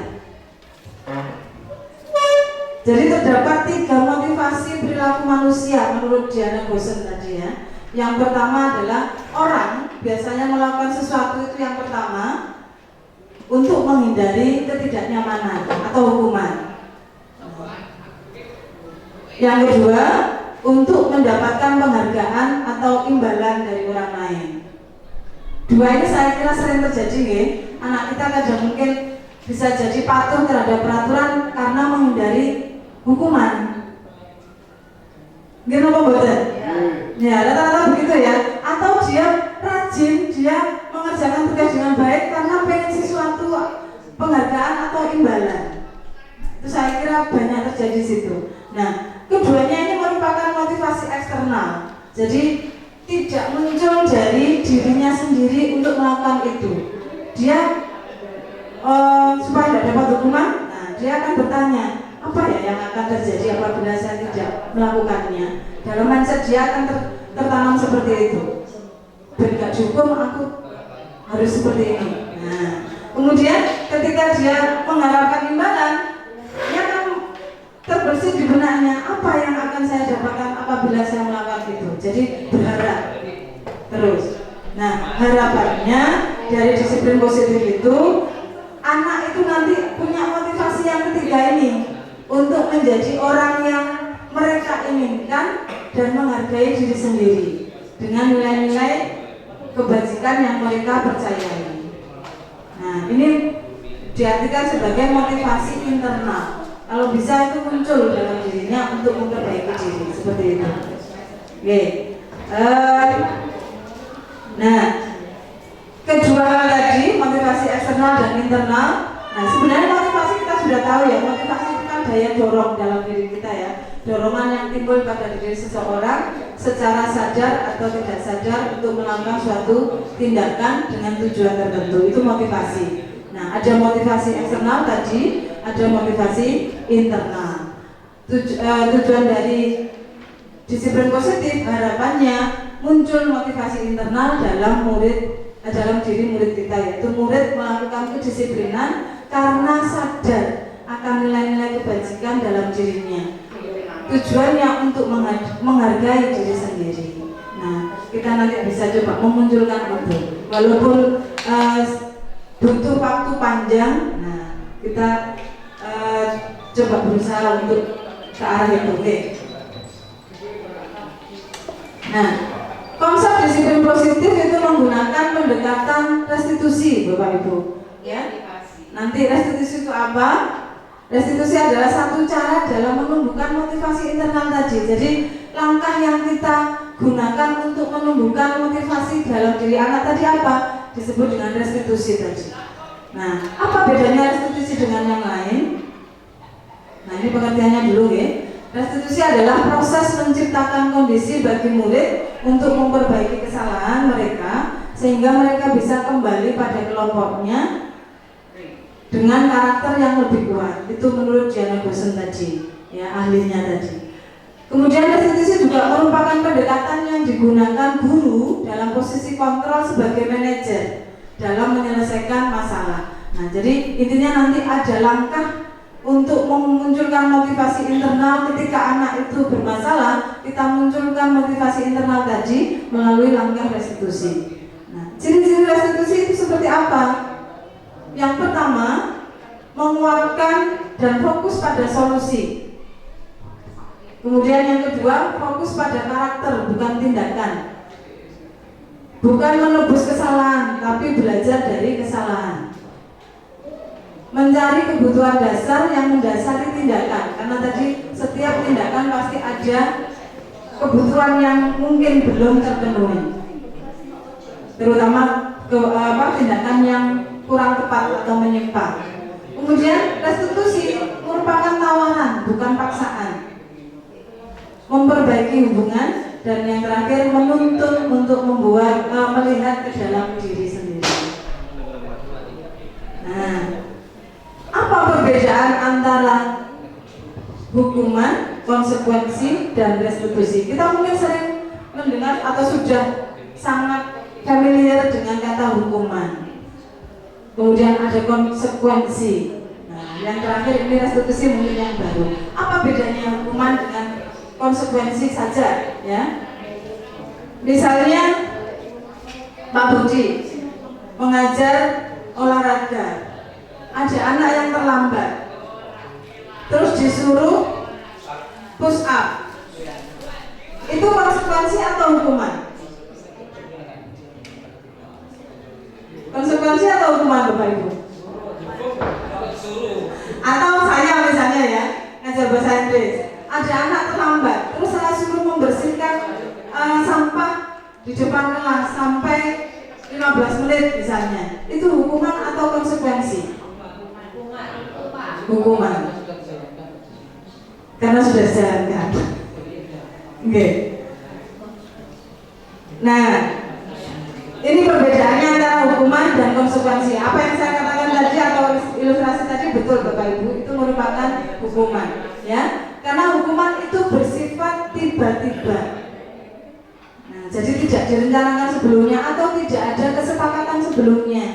Jadi terdapat 3 motivasi perilaku manusia menurut Diana Goosen tadi ya. Yang pertama adalah orang biasanya melakukan sesuatu itu yang pertama untuk menghindari ketidaknyamanan atau hukuman. Yang kedua, untuk mendapatkan penghargaan atau imbalan dari orang lain. Dua ini saya kira sering terjadi ya. Anak kita kadang mungkin bisa jadi patuh terhadap peraturan karena menghindari hukuman. Gimana Pak Boten? Ya, rata-rata begitu ya. Atau dia rajin, dia mengerjakan tugas dengan baik karena pengen sesuatu penghargaan atau imbalan. Itu saya kira banyak terjadi di situ. Nah, keduanya ini merupakan motivasi eksternal. Jadi tidak muncul dari dirinya sendiri untuk melakukan itu. Dia supaya tidak dapat hukuman, nah dia akan bertanya, apa ya yang akan terjadi apabila saya tidak melakukannya. Dalam mindset dia akan tertanam seperti itu. Ben gak dihukum, aku harus seperti ini. Nah, kemudian ketika dia mengharapkan imbalan, dia akan terbersih di benaknya, apa yang akan saya dapatkan apabila saya melakukan itu. Jadi berharap terus. Nah, harapannya dari disiplin positif itu, anak itu nanti punya motivasi yang ketiga ini untuk menjadi orang yang mereka inginkan dan menghargai diri sendiri dengan nilai-nilai kebajikan yang mereka percayai. Nah, ini diartikan sebagai motivasi internal. Kalau bisa itu muncul dalam dirinya untuk memperbaiki diri seperti itu. Oke. Nah, kedua hal tadi motivasi eksternal dan internal. Nah, sebenarnya motivasi kita sudah tahu ya, motivasi itu kan daya dorong dalam diri kita ya, dorongan yang timbul pada diri seseorang secara sadar atau tidak sadar untuk melakukan suatu tindakan dengan tujuan tertentu, itu motivasi. Nah, ada motivasi eksternal tadi, ada motivasi internal. Tujuan dari disiplin positif harapannya muncul motivasi internal dalam diri murid kita, yaitu murid melakukan kedisiplinan karena sadar akan nilai-nilai kebajikan dalam dirinya. Tujuannya untuk menghargai diri sendiri. Nah, kita nanti bisa coba memunculkan itu, walaupun butuh waktu panjang. Nah, kita coba berusaha untuk ke arah itu. Nah, konsep disiplin positif itu menggunakan pendekatan restitusi, Bapak Ibu. Ya. Nanti restitusi itu apa? Restitusi adalah satu cara dalam menumbuhkan motivasi internal tadi. Jadi langkah yang kita gunakan untuk menumbuhkan motivasi dalam diri anak tadi apa? Disebut dengan restitusi tadi. Nah, apa bedanya restitusi dengan yang lain? Nah, ini pengertiannya dulu ya. Restitusi adalah proses menciptakan kondisi bagi murid untuk memperbaiki kesalahan mereka sehingga mereka bisa kembali pada kelompoknya dengan karakter yang lebih kuat. Itu menurut Diana Goosen tadi, ya ahlinya tadi. Kemudian restitusi juga merupakan pendekatan yang digunakan guru dalam posisi kontrol sebagai manajer dalam menyelesaikan masalah. Nah, jadi intinya nanti ada langkah untuk memunculkan motivasi internal ketika anak itu bermasalah, kita munculkan motivasi internal tadi melalui langkah restitusi. Nah, ciri-ciri restitusi itu seperti apa? Yang pertama, menguatkan dan fokus pada solusi. Kemudian yang kedua, fokus pada karakter, bukan tindakan. Bukan menebus kesalahan, tapi belajar dari kesalahan. Mencari kebutuhan dasar yang mendasari tindakan, karena tadi setiap tindakan pasti ada kebutuhan yang mungkin belum terpenuhi, terutama tindakan yang kurang tepat atau menyimpang. Kemudian restitusi merupakan tawaran, bukan paksaan, memperbaiki hubungan, dan yang terakhir menuntun untuk melihat ke dalam diri sendiri. Nah, apa perbedaan antara hukuman, konsekuensi, dan restitusi? Kita mungkin sering mendengar atau sudah sangat familiar dengan kata hukuman. Kemudian ada konsekuensi. Nah, yang terakhir ini restitusi mungkin yang baru. Apa bedanya hukuman dengan konsekuensi saja? Ya, misalnya Pak Budi mengajar olahraga, ada anak yang terlambat, terus disuruh push up, itu konsekuensi atau hukuman? Konsekuensi atau hukuman, Bapak Ibu? Atau saya misalnya ya, ngajar bahasa Inggris, ada anak terlambat, terus saya suruh membersihkan sampah di depan kelas sampai 15 menit misalnya, itu hukuman atau konsekuensi? Hukuman, karena sudah dijalankan. Oke. Nah, ini perbedaannya antara hukuman dan konsekuensi. Apa yang saya katakan tadi atau ilustrasi tadi betul Bapak Ibu, itu merupakan hukuman, ya. Karena hukuman itu bersifat tiba-tiba. Nah, jadi tidak direncanakan sebelumnya atau tidak ada kesepakatan sebelumnya.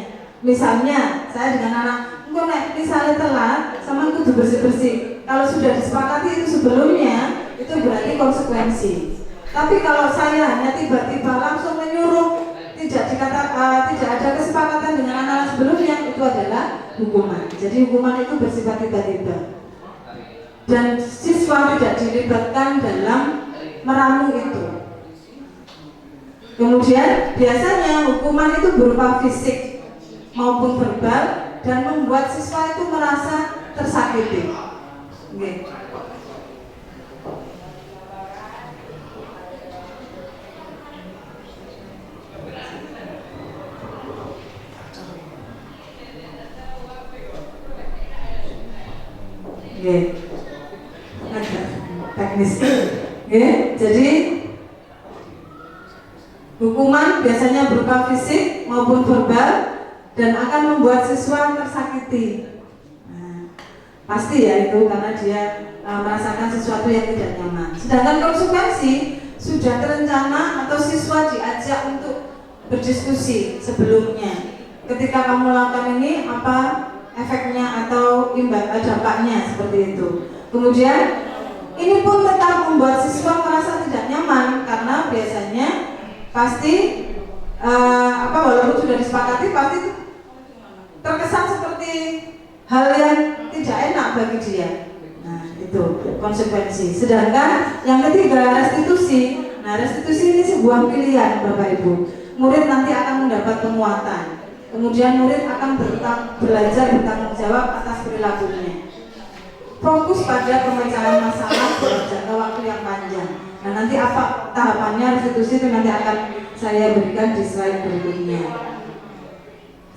Misalnya, saya dengan anak, engkau nek misalnya telat, sama kudu bersih-bersih. Kalau sudah disepakati itu sebelumnya, itu berarti konsekuensi. Tapi kalau saya hanya tiba-tiba langsung menyuruh, tidak ada kesepakatan dengan anak sebelumnya, itu adalah hukuman. Jadi hukuman itu bersifat tiba-tiba. Dan siswa tidak dilibatkan dalam meramu itu. Kemudian biasanya hukuman itu berupa fisik maupun verbal dan membuat siswa itu merasa tersakiti. Oke. Agak teknis. Jadi hukuman biasanya berupa fisik maupun verbal dan akan membuat siswa tersakiti. Nah, pasti ya itu karena dia merasakan sesuatu yang tidak nyaman. Sedangkan konsekuensi sudah terencana atau siswa diajak untuk berdiskusi sebelumnya. Ketika kamu lakukan ini, apa efeknya atau dampaknya, seperti itu. Kemudian ini pun tetap membuat siswa merasa tidak nyaman karena biasanya pasti walaupun sudah disepakati pasti terkesan seperti hal yang tidak enak bagi dia. Nah, itu konsekuensi. Sedangkan yang ketiga, restitusi. Nah, restitusi ini sebuah pilihan Bapak Ibu. Murid nanti akan mendapat penguatan. Kemudian murid akan belajar bertanggung jawab atas perilakunya. Fokus pada pemecahan masalah dalam jangka waktu yang panjang. Nah, nanti apa tahapannya restitusi itu nanti akan saya berikan di slide berikutnya.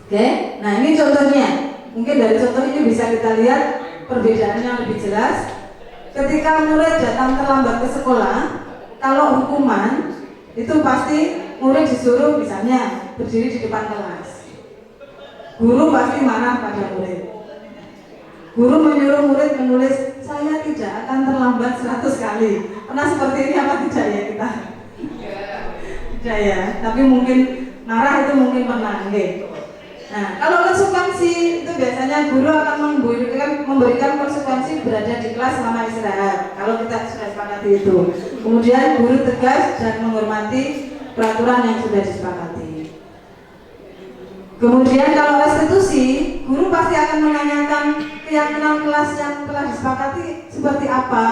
Oke, nah ini contohnya. Mungkin dari contoh ini bisa kita lihat perbedaannya lebih jelas. Ketika murid datang terlambat ke sekolah, kalau hukuman itu pasti murid disuruh misalnya berdiri di depan kelas. Guru pasti marah pada murid. Guru menyuruh murid menulis, saya tidak akan terlambat 100 kali. Pernah seperti ini apa tidak ya kita? Tidak ya, tapi mungkin marah itu mungkin pernah. Nah, kalau konsekuensi itu biasanya guru akan memberikan konsekuensi berada di kelas selama istirahat. Kalau kita sudah sepakati itu. Kemudian guru tegas dan menghormati peraturan yang sudah disepakati. Kemudian kalau restitusi, guru pasti akan menanyakan keyakinan kelas yang telah disepakati seperti apa,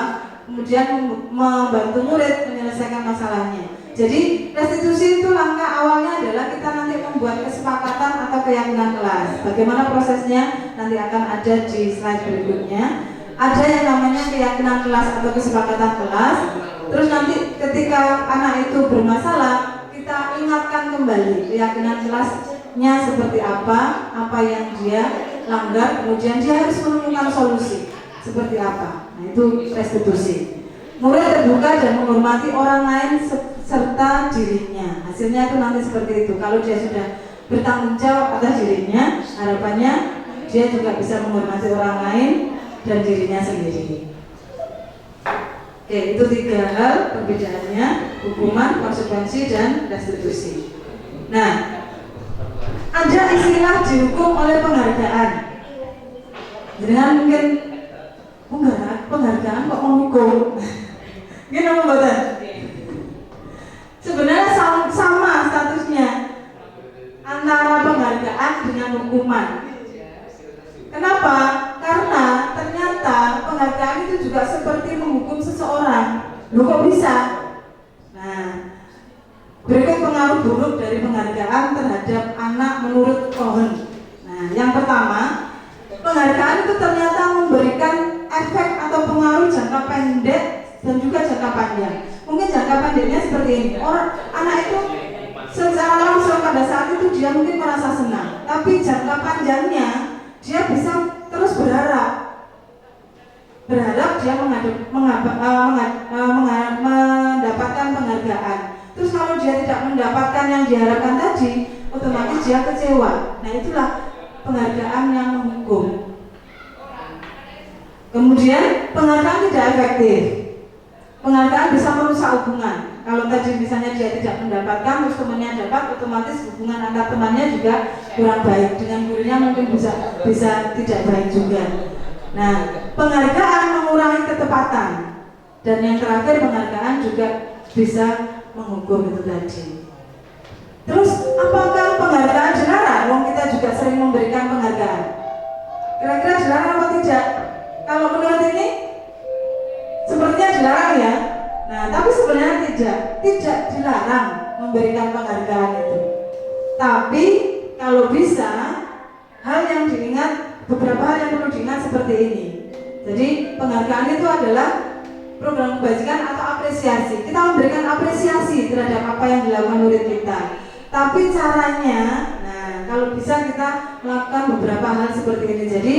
kemudian membantu murid menyelesaikan masalahnya. Jadi restitusi itu langkah awalnya adalah kita nanti membuat kesepakatan atau keyakinan kelas. Bagaimana prosesnya nanti akan ada di slide berikutnya. Ada yang namanya keyakinan kelas atau kesepakatan kelas. Terus nanti ketika anak itu bermasalah, kita ingatkan kembali keyakinan kelasnya seperti apa yang dia langgar, kemudian dia harus menemukan solusi seperti apa. Nah, itu restitusi. Murid terbuka dan menghormati orang lain serta dirinya. Hasilnya itu nanti seperti itu. Kalau dia sudah bertanggung jawab atas dirinya, harapannya dia juga bisa menghormati orang lain dan dirinya sendiri. Oke, itu 3 hal perbedaannya: hukuman, konsekuensi, dan restitusi. Nah, ada istilah dihukum oleh penghargaan. Dengan mungkin penghargaan kok menghukum? Gini apa betul? Sebenarnya sama statusnya antara penghargaan dengan hukuman. Kenapa? Karena ternyata penghargaan itu juga seperti menghukum seseorang. Loh kok bisa? Nah, berikut pengaruh buruk dari penghargaan terhadap anak menurut Cohen. Nah, yang pertama, penghargaan itu ternyata memberikan efek atau pengaruh jangka pendek dan juga jangka panjang. Mungkin jangka pendeknya seperti ini. Anak itu secara langsung pada saat itu dia mungkin merasa senang, tapi jangka panjangnya dia bisa terus berharap dia mendapatkan penghargaan. Terus kalau dia tidak mendapatkan yang diharapkan tadi, otomatis dia kecewa. Nah, itulah penghargaan yang menghukum. Kemudian penghargaan tidak efektif. Penghargaan bisa merusak hubungan. Kalau tadi misalnya dia tidak mendapatkan, terus temannya dapat, otomatis hubungan antar temannya juga kurang baik. Dengan gurunya mungkin bisa tidak baik juga. Nah, penghargaan mengurangi ketepatan. Dan yang terakhir, penghargaan juga bisa menghukum itu tadi. Terus apakah penghargaan dilarang? Wong kita juga sering memberikan penghargaan. Kira-kira dilarang atau tidak? Kalau menurut ini sepertinya dilarang ya. Nah, tapi sebenarnya tidak dilarang memberikan penghargaan itu. Tapi kalau bisa, hal yang diingat, beberapa hal yang perlu diingat seperti ini. Jadi penghargaan itu adalah program kebajikan atau apresiasi. Kita memberikan apresiasi terhadap apa yang dilakukan murid kita. Tapi caranya, nah kalau bisa kita melakukan beberapa hal seperti ini. Jadi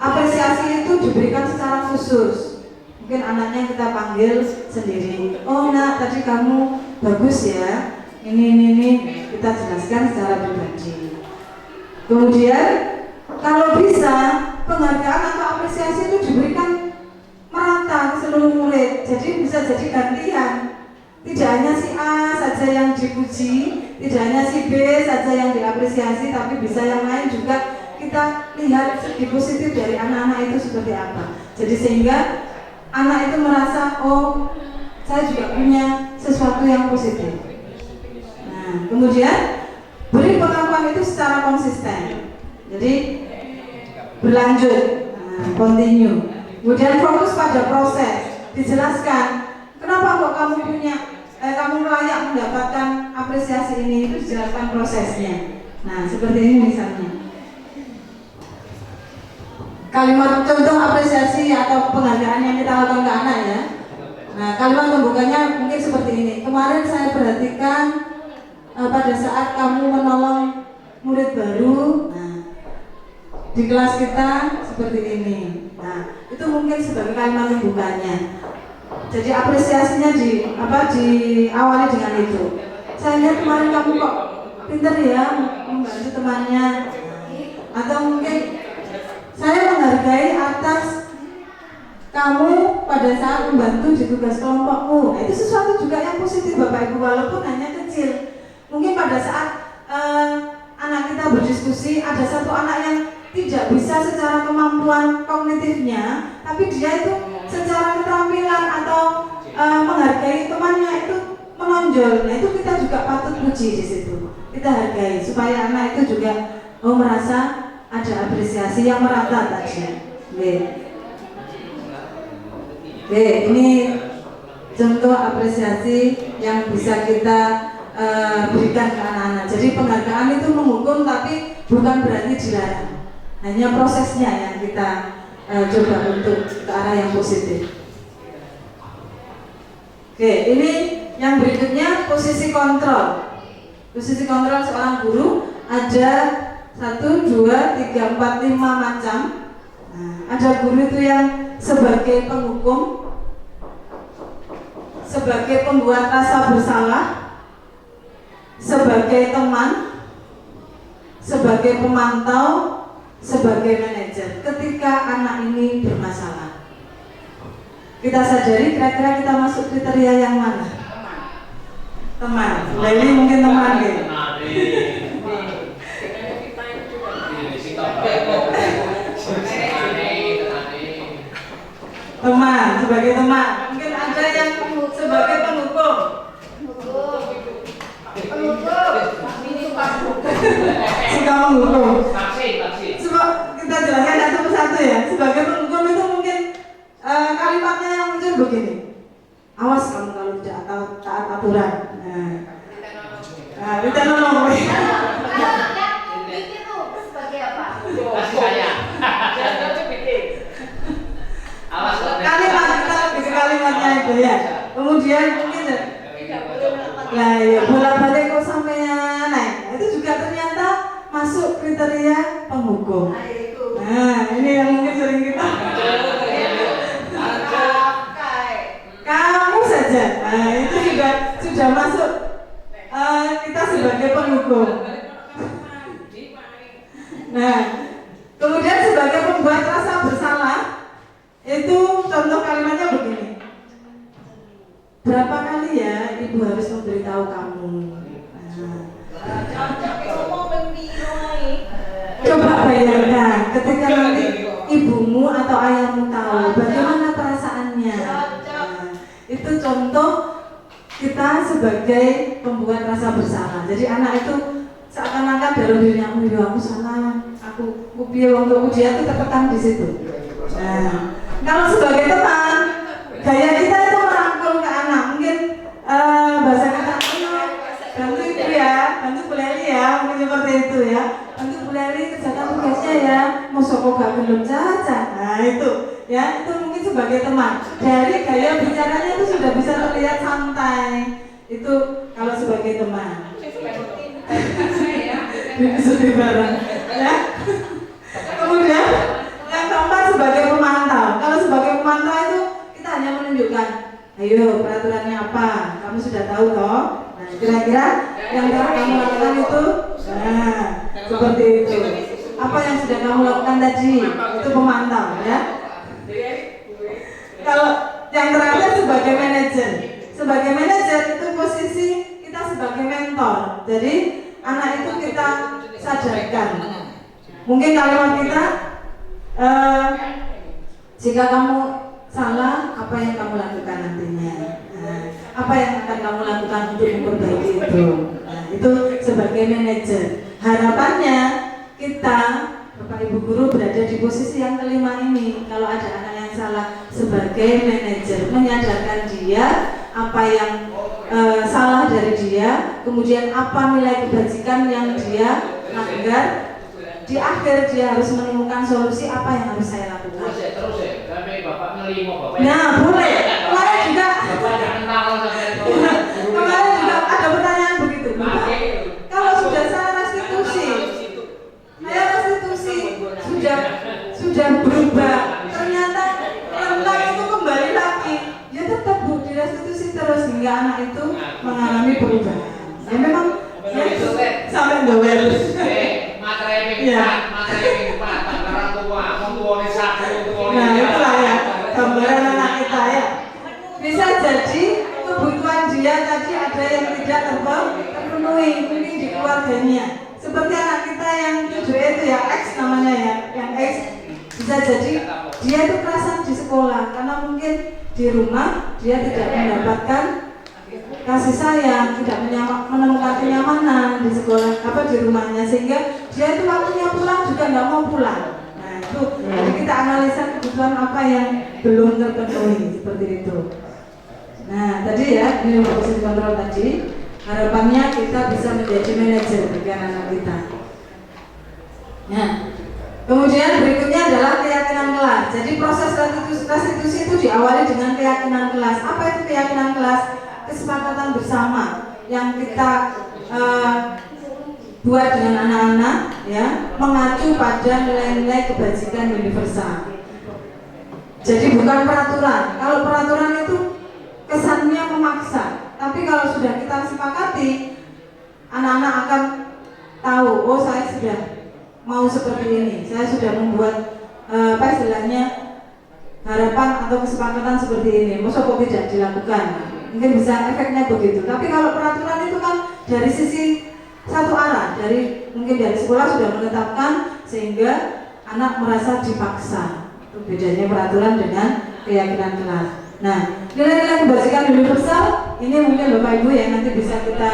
apresiasi itu diberikan secara khusus. Mungkin anaknya kita panggil sendiri. Oh nak, tadi kamu bagus ya. Ini kita jelaskan secara pribadi. Kemudian kalau bisa penghargaan atau apresiasi itu diberikan merata ke seluruh murid. Jadi bisa jadi gantian. Tidak hanya si A saja yang dipuji, tidak hanya si B saja yang diapresiasi, tapi bisa yang lain juga kita lihat segi positif dari anak-anak itu seperti apa. Jadi sehingga anak itu merasa, oh saya juga punya sesuatu yang positif. Nah, kemudian beri pengakuan itu secara konsisten. Jadi berlanjut, continue. Kemudian fokus pada proses, dijelaskan kenapa kok kamu kamu layak mendapatkan apresiasi ini, itu dijelaskan prosesnya. Nah, seperti ini misalnya. Kalimat contoh apresiasi atau penghargaan yang kita lakukan ke anak ya. Nah, kalimat pembukanya mungkin seperti ini. Kemarin saya perhatikan pada saat kamu menolong murid baru, nah, di kelas kita seperti ini. Nah, itu mungkin sebagai kalimat pembukanya. Jadi apresiasinya diawali dengan itu. Saya lihat kemarin kamu kok pintar ya membantu temannya. Atau mungkin saya menghargai atas kamu pada saat membantu di tugas kelompokmu. Itu sesuatu juga yang positif Bapak Ibu, walaupun hanya kecil. Mungkin pada saat anak kita berdiskusi, ada satu anak yang tidak bisa secara kemampuan kognitifnya, tapi dia itu secara keterampilan atau menghargai temannya itu menonjol. Nah, itu kita juga patut puji di situ. Kita hargai supaya anak itu juga merasa ada apresiasi yang merata tadi. Ini contoh apresiasi yang bisa kita berikan ke anak-anak. Jadi penghargaan itu menghukum, tapi bukan berarti dilarang. Hanya prosesnya yang kita coba untuk ke arah yang positif. Oke, ini yang berikutnya posisi kontrol. Posisi kontrol seorang guru ada 1, 2, 3, 4, 5 macam. Nah, ada guru itu yang sebagai penghukum, sebagai pembuat rasa bersalah, sebagai teman, sebagai pemantau, sebagai manajer. Ketika anak ini bermasalah, kita sadari kira-kira kita masuk kriteria yang mana? Teman. Leli mungkin teman ya. Teman, sebagai teman. Mungkin ada yang sebagai penghukum. Suka menghukum. Coba kita jelaskan satu persatu ya. Sebagai penghukum itu mungkin kalimatnya yang muncul begini. Awas kamu kalau tidak taat aturan. Nah, kita nolong. Kalimatnya itu ya. Kemudian mungkin nah ya bolak-balik kok sampean. Nah, itu juga ternyata masuk kriteria penghukum. Nah, ini yang mungkin sering kita. Kamu saja. Nah, itu juga sudah masuk kita sebagai penghukum. Nah, kemudian sebagai pembuat rasa bersalah, itu contoh kalimatnya begini. Berapa kali ya ibu harus memberitahu kamu? Coba bayangkan ketika nanti ibumu atau ayahmu tahu bagaimana perasaannya. Itu contoh kita sebagai pembuat rasa bersalah. Jadi anak itu seakan-akan dalam dirinya aku salah, aku biar untuk ujian itu tertekan di situ. Nah, kalau sebagai teman, gaya kita itu merangkul ke anak. Mungkin bahasa kata bantu ibu ya, bantu Bu Leli ya, mungkin seperti itu ya. Bantu Bu Leli kerjakan tugasnya ya, mau sokok gak belum caca. Nah itu ya, itu mungkin sebagai teman. Dari gaya bicaranya itu sudah bisa terlihat santai. Itu kalau sebagai teman. Sedih bareng ya. Kemudian yang keempat sebagai pemantau. Kalau sebagai pemantau itu kita hanya menunjukkan, ayo peraturannya apa, kamu sudah tahu toh. Nah kira-kira yang telah kamu lakukan itu, nah seperti itu. Apa yang sudah kamu lakukan tadi itu pemantau ya. Kalau yang terakhir sebagai manajer. Sebagai manajer itu posisi kita sebagai mentor. Jadi anak itu kita sadarkan. Mungkin kalimat kita, jika kamu salah, apa yang kamu lakukan nantinya? Apa yang akan kamu lakukan untuk memperbaiki itu? Nah, itu sebagai manajer. Harapannya kita, Bapak Ibu Guru berada di posisi yang kelima ini. Kalau ada anak yang salah, sebagai manajer menyadarkan dia apa yang salah dari dia, kemudian apa nilai kebajikan yang dia langgar. Di akhir dia harus menemukan solusi apa yang harus saya lakukan. Nah, boleh. Kemarin juga ada pertanyaan begitu. Kalau sudah saya restitusi sudah berubah, ternyata rentang itu kembali lagi, ya tetap Bu direstitusi terus hingga anak itu mengalami perubahan. Ya memang ya, sampai doel. Nah itulah ya gambaran anak kita ya. Bisa jadi kebutuhan dia tadi ada yang tidak terpenuhi mungkin di keluarganya. Seperti anak kita yang 7 itu ya, X namanya ya, yang X. Bisa jadi dia itu kerasan di sekolah karena mungkin di rumah dia tidak mendapatkan kasih sayang, tidak menemukan kenyamanan di sekolah di rumahnya, sehingga dia itu waktunya pulang juga nggak mau pulang. Nah itu jadi kita analisa kebutuhan apa yang belum terpenuhi seperti itu. Nah tadi ya ini posisi kontrol tadi, harapannya kita bisa menjadi manajer bagi anak kita. Nah kemudian berikutnya adalah keyakinan kelas. jadi proses restitusi itu diawali dengan keyakinan kelas. Apa itu keyakinan kelas? Kesepakatan bersama yang kita buat dengan anak-anak, ya, mengacu pada nilai-nilai kebajikan universal. Jadi bukan peraturan. Kalau peraturan itu kesannya memaksa, tapi kalau sudah kita sepakati, anak-anak akan tahu, oh saya sudah mau seperti ini, saya sudah membuat apa istilahnya harapan atau kesepakatan seperti ini. Masa kok tidak dilakukan? Mungkin bisa efeknya begitu. Tapi kalau peraturan itu kan dari sisi satu arah, mungkin dari sekolah sudah menetapkan sehingga anak merasa dipaksa. Itu bedanya peraturan dengan keyakinan kelas. Nah, nilai-nilai kebajikan universal ini mungkin Bapak Ibu yang nanti bisa kita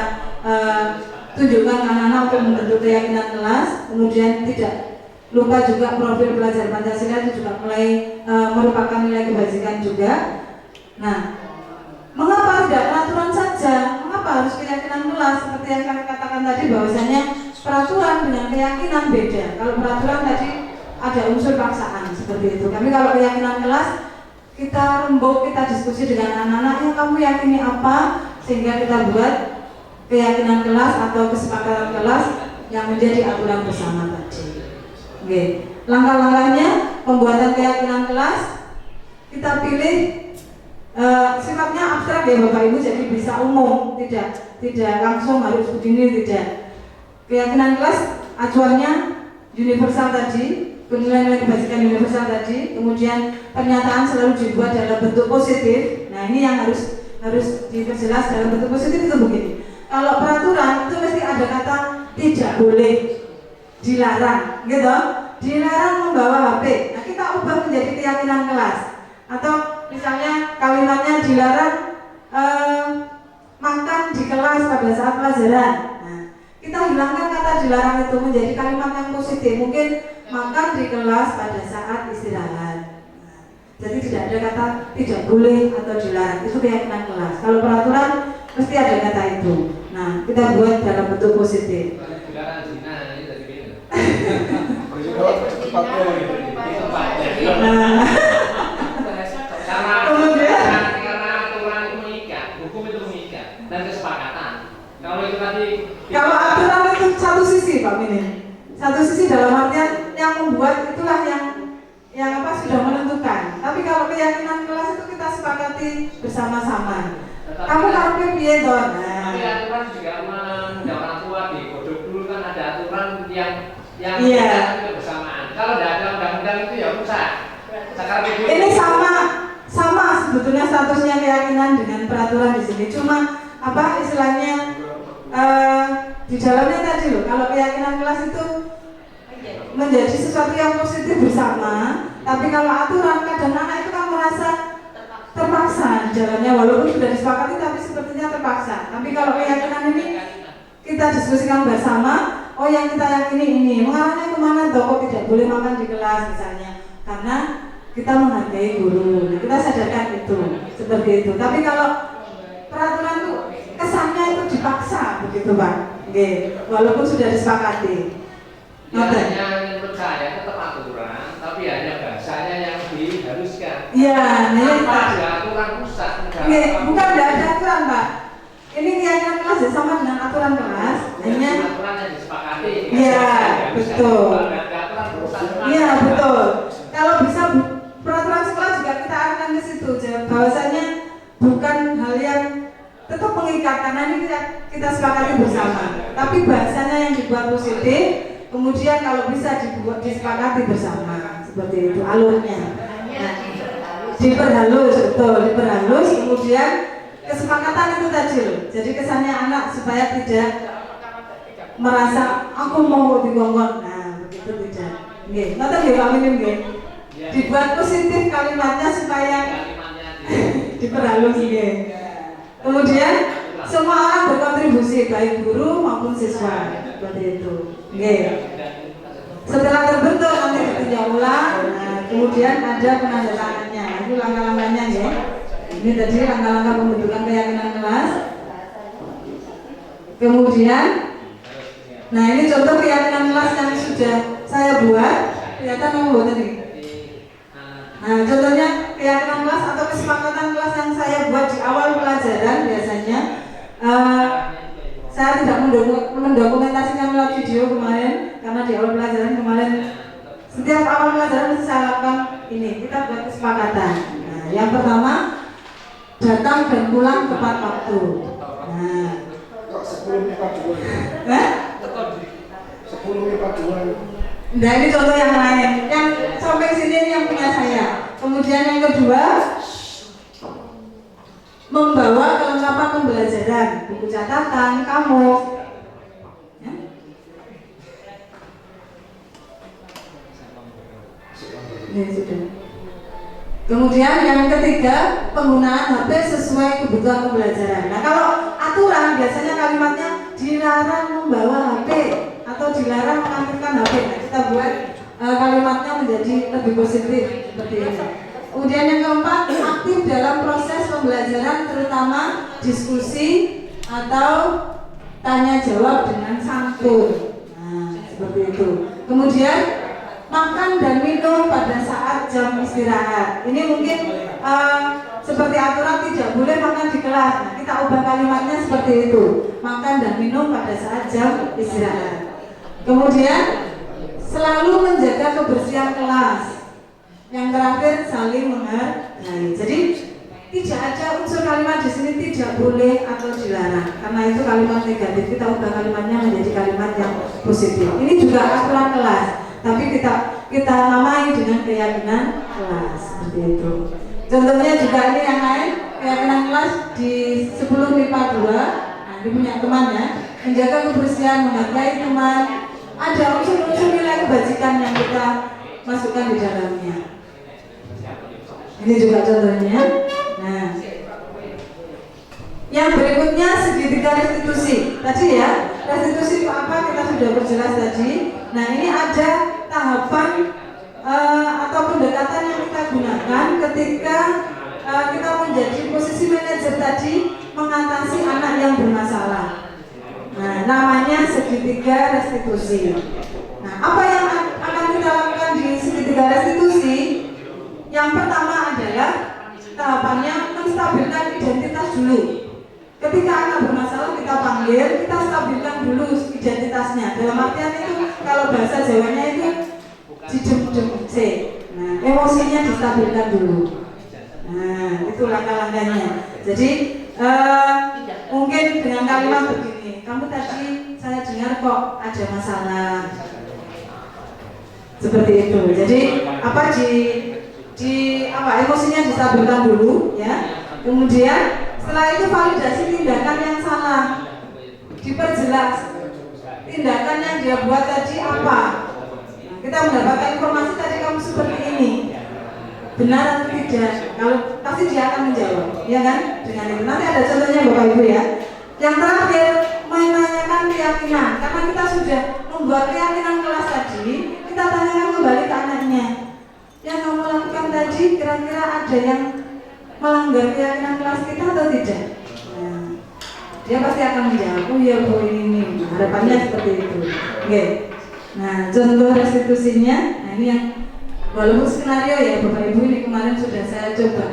tunjukkan anak-anak untuk membentuk keyakinan kelas. Kemudian tidak lupa juga profil pelajar Pancasila itu juga mulai merupakan nilai kebajikan juga. Nah, mengapa tidak peraturan saja? Mengapa harus keyakinan kelas? Seperti yang kami katakan tadi bahwasanya peraturan dengan keyakinan beda. Kalau peraturan tadi ada unsur paksaan seperti itu. Tapi kalau keyakinan kelas kita rembuk, kita diskusi dengan anak-anak, yang kamu yakini apa, sehingga kita buat keyakinan kelas atau kesepakatan kelas yang menjadi aturan bersama tadi. Oke, langkah-langkahnya pembuatan keyakinan kelas kita pilih sifatnya abstrak ya Bapak Ibu, jadi bisa umum, tidak langsung harus begini, tidak. Keyakinan kelas acuannya universal tadi, nilai-nilai kebajikan universal tadi, kemudian pernyataan selalu dibuat dalam bentuk positif. Nah ini yang harus diperjelas dalam bentuk positif itu begini. Kalau peraturan itu mesti ada kata tidak boleh, dilarang, gitu. Dilarang membawa HP. Nah kita ubah menjadi keyakinan kelas. Atau misalnya kalimatnya dilarang makan di kelas pada saat pelajaran. Nah kita hilangkan kata dilarang itu menjadi kalimat yang positif. Mungkin makan di kelas pada saat istirahat. Nah, jadi tidak ada kata tidak boleh atau dilarang. Itu keyakinan kelas. Kalau peraturan mesti ada kata itu. Nah, kita buat dalam bentuk positif. Dilarang zina ini dari mana? Karena aturan itu mengikat, hukum itu mengikat dan kesepakatan. Kalau itu tadi kalau aturan itu satu sisi Pak Minin. Satu sisi dalam artian yang membuat itulah yang apa sudah menentukan. Tapi kalau keyakinan kelas itu kita sepakati bersama-sama. Kamu karpe piye to? Tapi aturan juga mengundang orang tua di kodok dulu kan ada aturan yang iya. kita bersamaan. Kalau tidak ada undang-undang itu ya rusak. Ini sama sebetulnya statusnya keyakinan dengan peraturan di sini. Cuma apa istilahnya di dalamnya tadi loh. Kalau keyakinan kelas itu menjadi sesuatu yang positif bersama, tapi kalau aturan kadang anak itu kan merasa terpaksa di jalannya, walaupun sudah disepakati tapi sepertinya terpaksa. Tapi kalau keyakinan ini kita diskusikan bersama, oh yang kita yakini ini mengarahnya kemana toh, kok tidak boleh makan di kelas misalnya, karena kita menghargai guru. Nah, kita sadarkan itu seperti itu. Tapi kalau peraturan itu kesannya itu dipaksa begitu Pak. Oke, walaupun sudah disepakati. Hanya menurut saya tetap aturan, tapi hanya bahasanya yang diharuskan. Iya, tanpa ada aturan rusak negara. Bukan tidak ada aturan Pak. Ini keyakinan kelas ya sama dengan aturan kelas. Hanya aturan yang disepakati. Iya, betul. Iya, betul. Kalau bisa peraturan sekolah juga kita arahkan ke situ, bahwasanya bukan hal yang tetap mengikat karena ini kita sepakati bersama. Tapi bahasanya yang dibuat positif, kemudian kalau bisa disepakati bersama, seperti itu alurnya. Nah, diperhalus, betul, diperhalus. Kemudian kesepakatan itu tadi loh. Jadi kesannya anak supaya tidak merasa aku mau digonggon. Nah, begitu tidak. Nggih, ngoten nggih Pak Minim nggih. Dibuat positif kalimatnya supaya diperhalus nggih. Kemudian semua orang berkontribusi baik guru maupun siswa seperti itu. Nggih. Setelah terbentuk nanti ditinjau ulang, nah, kemudian ada penandatangannya. Itu langkah-langkahnya ya. Ini tadi langkah-langkah pembentukan keyakinan kelas. Kemudian, nah ini contoh keyakinan kelas yang sudah saya buat. Kelihatan mau buat tadi. Nah, contohnya keyakinan kelas atau kesepakatan kelas yang saya buat di awal pelajaran biasanya saya tidak mendokumentasikan melalui video kemarin karena di awal pelajaran kemarin setiap awal pelajaran mesti saya lakukan ini, kita buat kesepakatan. Nah, yang pertama datang dan pulang tepat waktu. Nah, 10 nah ini contoh yang lain. Yang sampai sini ini yang punya saya. Kemudian yang kedua, membawa kelengkapan pembelajaran, buku catatan, kamu. Ya. Ya, sudah. Kemudian yang ketiga, penggunaan HP sesuai kebutuhan pembelajaran. Nah, kalau aturan biasanya kalimatnya dilarang membawa HP atau dilarang mengaktifkan HP. Nah, kita buat kalimatnya menjadi lebih positif seperti ini. Kemudian yang keempat, aktif dalam proses pembelajaran terutama diskusi atau tanya jawab dengan santun. Nah, seperti itu. Kemudian makan dan minum pada saat jam istirahat. Ini mungkin seperti aturan tidak boleh makan di kelas. Nah, kita ubah kalimatnya seperti itu. Makan dan minum pada saat jam istirahat. Kemudian selalu menjaga kebersihan kelas. Yang terakhir saling menghargai. Jadi tidak ada unsur kalimat di sini tidak boleh atau dilarang. Karena itu kalimat negatif, kita ubah kalimatnya menjadi kalimat yang positif. Ini juga aturan kelas, tapi kita namai dengan keyakinan kelas seperti itu. Contohnya juga ini yang lain, keyakinan kelas di 10 MIPA 2. Nah, ini punya teman ya. Menjaga kebersihan, menghargai teman. Ada unsur-unsur nilai kebajikan yang kita masukkan di dalamnya. Ini juga contohnya. Nah, yang berikutnya segitiga restitusi. Tadi ya, restitusi itu apa? Kita sudah perjelas tadi. Nah, ini ada tahapan atau pendekatan yang kita gunakan ketika kita menjadi posisi manajer tadi mengatasi anak yang bermasalah. Nah, namanya segitiga restitusi. Nah, apa yang akan kita lakukan di segitiga restitusi? Yang pertama adalah tahapannya menstabilkan identitas dulu. Ketika anak bermasalah kita panggil, kita stabilkan dulu identitasnya. Dalam artian itu kalau bahasa Jawanya itu dijem-jem C. Nah, emosinya distabilkan dulu. Nah, itu langkah-langkahnya. Jadi mungkin dengan kalimat begini, kamu tadi saya dengar kok ada masalah. Seperti itu. Jadi apa emosinya distabilkan dulu ya. Kemudian setelah itu validasi tindakan yang salah. Diperjelas tindakan yang dia buat tadi apa. Nah, kita mendapatkan informasi tadi kamu seperti ini. Benar atau tidak? Kalau pasti dia akan menjawab, ya kan? Dengan itu nanti ada contohnya Bapak Ibu ya. Yang terakhir menanyakan keyakinan, karena kita sudah membuat keyakinan kelas tadi, kita tanyakan kembali ke anaknya. Yang kamu lakukan tadi kira-kira ada yang melanggar keyakinan kelas kita atau tidak? Nah, dia pasti akan menjawab, oh iya Bu ini. Harapannya seperti itu. Oke. Nah, contoh restitusinya, nah ini yang walaupun skenario ya Bapak Ibu, ini kemarin sudah saya coba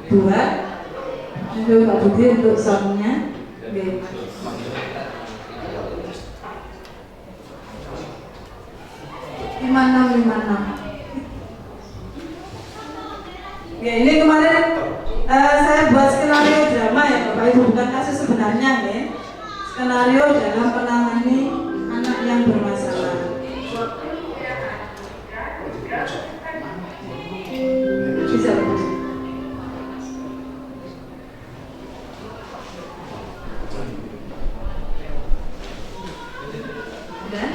buat. Ini Pak Budi untuk soundnya. Oke. 5656. Ya, ini kemarin saya buat skenario drama ya Bapak Ibu, bukan kasus sebenarnya ya. Skenario dalam menangani anak yang bermasalah. Bisa Bapak. Udah?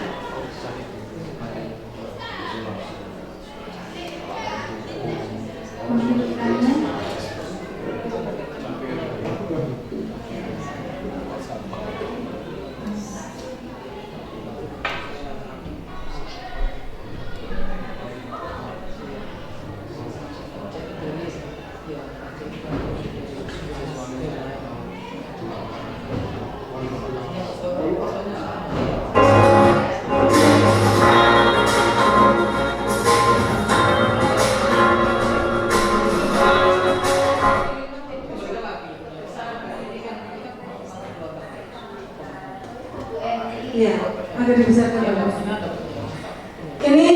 Ini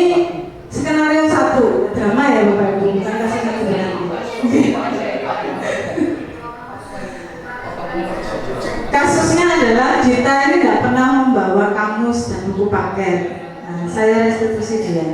skenario 1 drama ya Bapak Ibu, bukan kasus yang sebenarnya. Kasusnya adalah Dita ini nggak pernah membawa kamus dan buku paket. Nah, saya restitusi dia.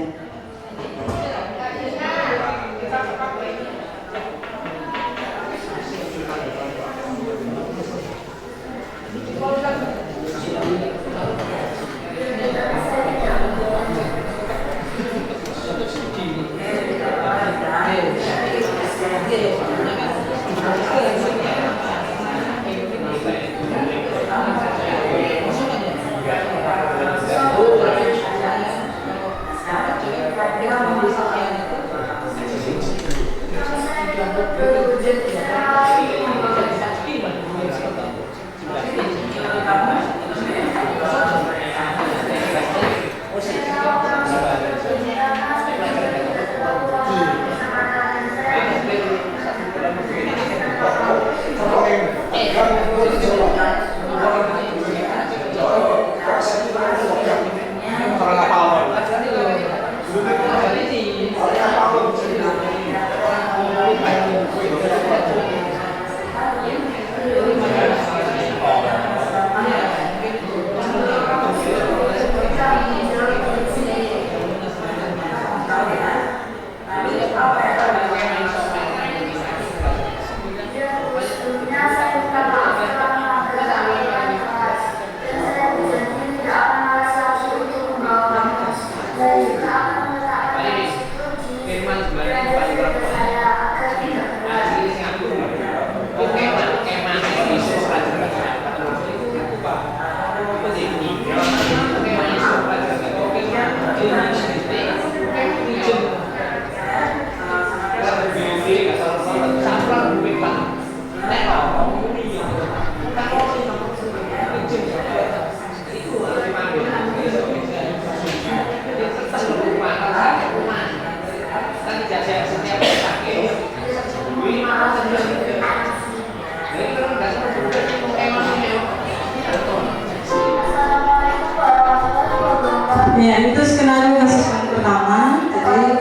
Ya, itu skenario kasus yang pertama. Jadi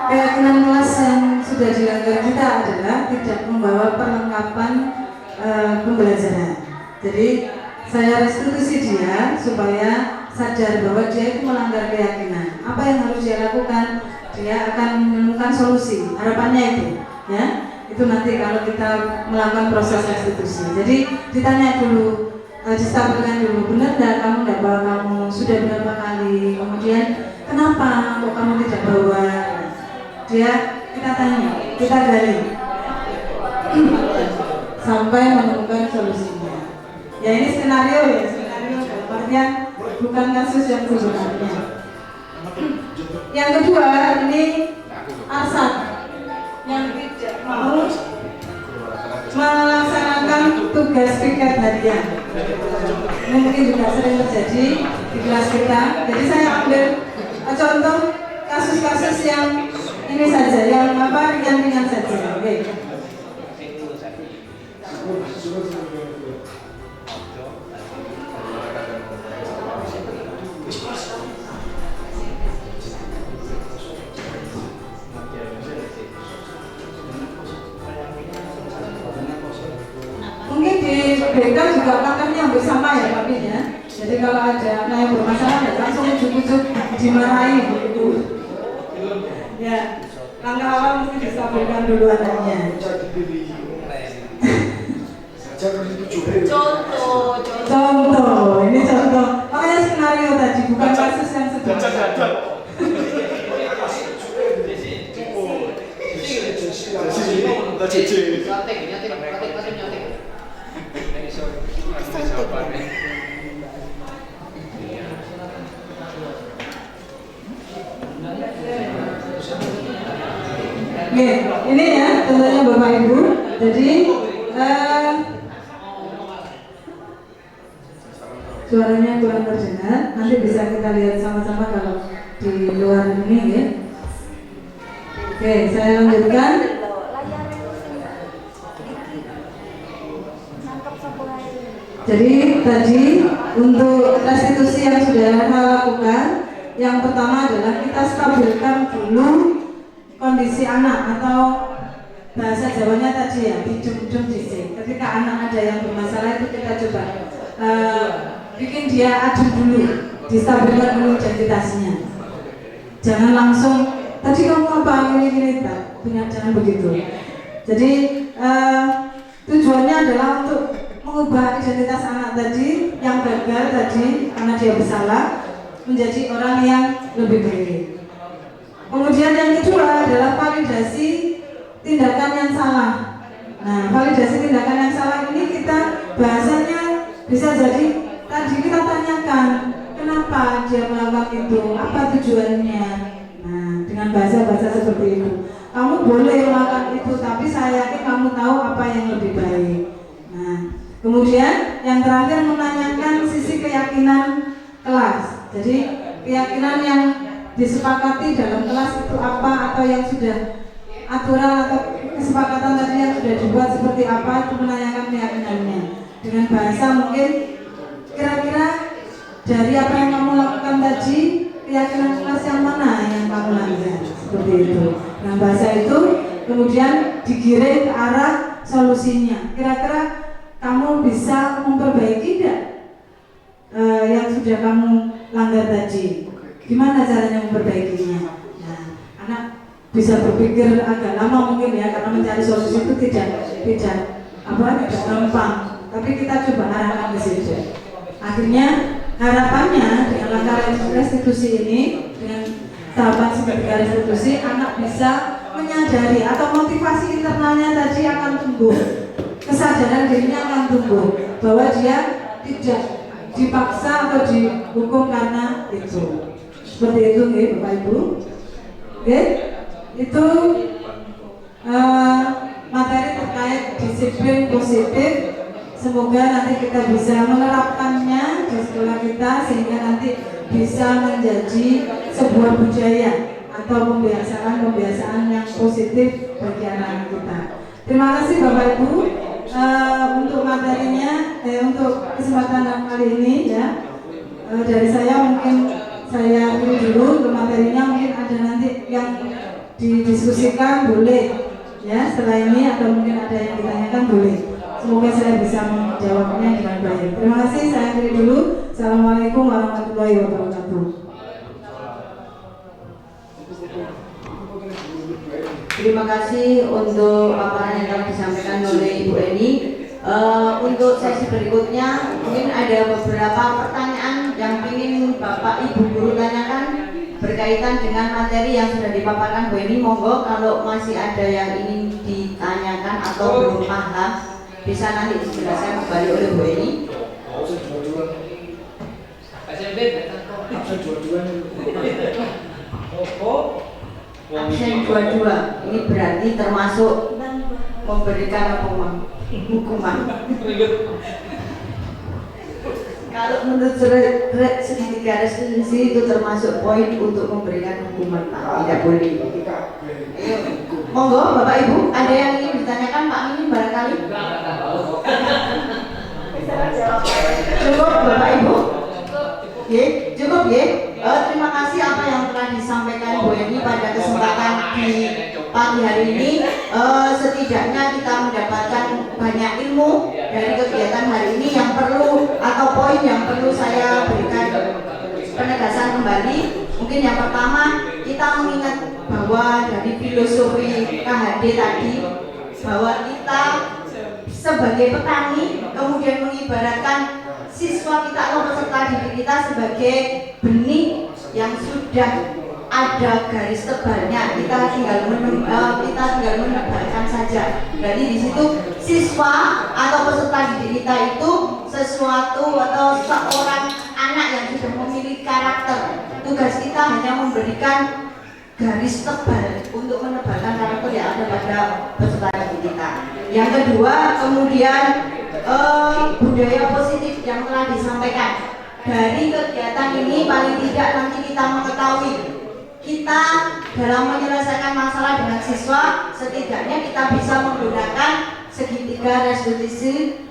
keyakinan kelas yang sudah dilanggar kita adalah tidak membawa perlengkapan pembelajaran. Jadi saya restitusi dia supaya sadar bahwa dia itu melanggar keyakinan. Apa yang harus dia lakukan? Dia akan menemukan solusi. Harapannya itu, ya. Itu nanti kalau kita melakukan proses restitusi. Jadi ditanya dulu, distabilkan dulu, benar nggak kamu nggak bawa kamu, sudah berapa kali, kemudian kenapa kok kamu tidak bawa, dia kita tanya, kita gali sampai menemukan solusinya. Ya ini skenario ya, skenario dalam artian bukan kasus yang sebenarnya. Yang kedua ini Arsad yang tidak mau melaksanakan tugas piket harian. Ini mungkin juga sering terjadi di kelas kita. Jadi saya ambil contoh kasus-kasus yang ini saja, yang ringan saja. Oke. Mungkin di BK juga langkahnya hampir sama ya Pak Bin ya. Jadi kalau ada anak yang bermasalah ya langsung ujuk-ujuk dimarahi begitu. Ya, langkah awal mesti distabilkan dulu anaknya. Contoh, ini contoh. Makanya skenario tadi bukan kasus yang sebenarnya. Oke, ini ya contohnya Bapak Ibu. Jadi suaranya kurang terdengar. Nanti bisa kita lihat sama-sama kalau di luar ini ya. Oke, saya lanjutkan. Jadi tadi untuk restitusi yang sudah kita lakukan, yang pertama adalah kita stabilkan dulu kondisi anak atau bahasa Jawanya tadi ya, dijum-jum dhisik. Ketika anak ada yang bermasalah itu kita coba bikin dia adu dulu, distabilkan dulu identitasnya. Jangan langsung tadi kamu apa ini jangan begitu. Jadi tujuannya adalah untuk mengubah identitas anak tadi yang gagal tadi karena dia bersalah menjadi orang yang lebih baik. Kemudian yang kedua adalah validasi tindakan yang salah. Nah, validasi tindakan yang salah ini kita bahasanya bisa jadi tadi kita tanyakan kenapa dia melakukan itu, apa tujuannya. Nah, dengan bahasa-bahasa seperti itu, kamu boleh melakukan itu, tapi saya yakin kamu tahu apa yang lebih baik. Nah, kemudian yang terakhir menanyakan sisi keyakinan kelas. Jadi keyakinan yang disepakati dalam kelas itu apa, atau yang sudah aturan atau kesepakatan tadi yang sudah dibuat seperti apa, itu menanyakan keyakinannya dengan bahasa mungkin kira-kira dari apa yang kamu lakukan tadi, keyakinan kelas yang mana yang kamu langgar, seperti itu. Nah, bahasa itu kemudian digiring ke arah solusinya. Kira-kira kamu bisa memperbaiki tidak yang sudah kamu langgar tadi? Gimana caranya memperbaikinya? Nah, anak bisa berpikir agak lama mungkin ya, karena mencari solusi itu tidak gampang. Tapi kita coba arahkan ke situ. Akhirnya harapannya dengan langkah restitusi ini, dengan tahapan seperti restitusi, anak bisa menyadari atau motivasi internalnya tadi akan tumbuh, kesadaran dirinya akan tumbuh bahwa dia tidak dipaksa atau dihukum karena itu. Seperti itu, Bapak Ibu. Itu materi terkait disiplin positif. Semoga nanti kita bisa menerapkannya di sekolah kita sehingga nanti bisa menjadi sebuah budaya atau kebiasaan yang positif bagi anak-anak kita. Terima kasih Bapak Ibu untuk materinya, untuk kesempatan kali ini ya. Dari saya mungkin saya pilih dulu untuk materinya, mungkin ada nanti yang didiskusikan boleh ya setelah ini, atau mungkin ada yang ditanyakan boleh. Semoga saya bisa menjawabnya dengan baik. Terima kasih, saya pilih dulu. Assalamualaikum warahmatullahi wabarakatuh. Terima kasih untuk paparan yang telah disampaikan oleh Ibu Eni. Untuk sesi berikutnya mungkin ada beberapa pertanyaan yang ingin Bapak Ibu guru tanyakan berkaitan dengan materi yang sudah dipaparkan Bu Eni. Monggo kalau masih ada yang ingin ditanyakan atau belum paham bisa nanti dijelaskan kembali oleh Bu Eni. Absen 22 ini berarti termasuk memberikan hukuman. Kalau menurut segitiga restitusi itu termasuk poin untuk memberikan hukuman, Pak. Tidak boleh. Monggo Bapak Ibu, ada yang ingin ditanyakan Pak ini barangkali? Cukup Bapak Ibu? Cukup ya. Terima kasih apa yang telah disampaikan Bu Eni pada kesempatan di pagi hari ini. Setidaknya kita mendapatkan banyak ilmu dari kegiatan hari ini yang perlu atau poin yang perlu saya berikan penegasan kembali. Mungkin yang pertama kita mengingat bahwa dari filosofi KHD tadi bahwa kita sebagai petani kemudian mengibaratkan siswa kita atau peserta didik kita sebagai benih yang sudah ada garis tebalnya, kita tinggal menebalkan saja. Berarti di situ siswa atau peserta didik kita itu sesuatu atau seorang anak yang sudah memiliki karakter. Tugas kita hanya memberikan garis tebal untuk menebalkan karakter yang ada pada peserta didik kita. Yang kedua, kemudian budaya positif yang telah disampaikan. Dari kegiatan ini paling tidak nanti kita mengetahui kita dalam menyelesaikan masalah dengan siswa, setidaknya kita bisa menggunakan segitiga restitusi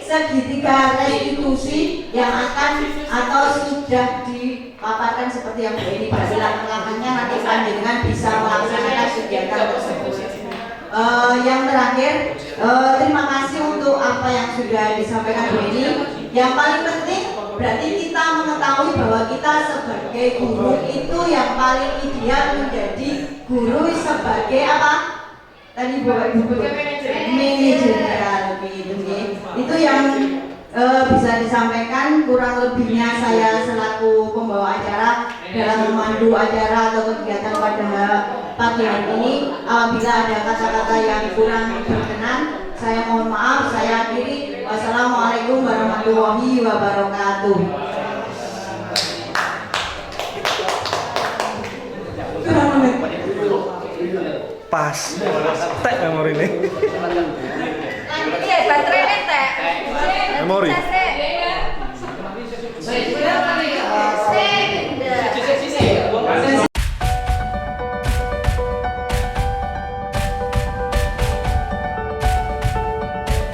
segitiga restitusi yang akan atau sudah dipaparkan seperti yang Bu Eni langkah-langkahnya nanti panjenengan bisa melaksanakan kegiatan tersebut. Yang terakhir, terima kasih untuk apa yang sudah disampaikan Bu Eni. Yang paling penting berarti kita mengetahui bahwa kita sebagai guru itu yang paling ideal menjadi guru sebagai apa? Tadi Bapak Ibu manajerial gitu. Itu yang bisa disampaikan. Kurang lebihnya saya selaku pembawa acara dalam memandu acara atau kegiatan pada pagi hari ini, apabila ada kata-kata yang kurang berkenan, saya mohon maaf. Saya akhiri. Wassalamualaikum warahmatullahi wabarakatuh. Pas. Tek memori ini. Iya, baterainya teh. Memori. Saya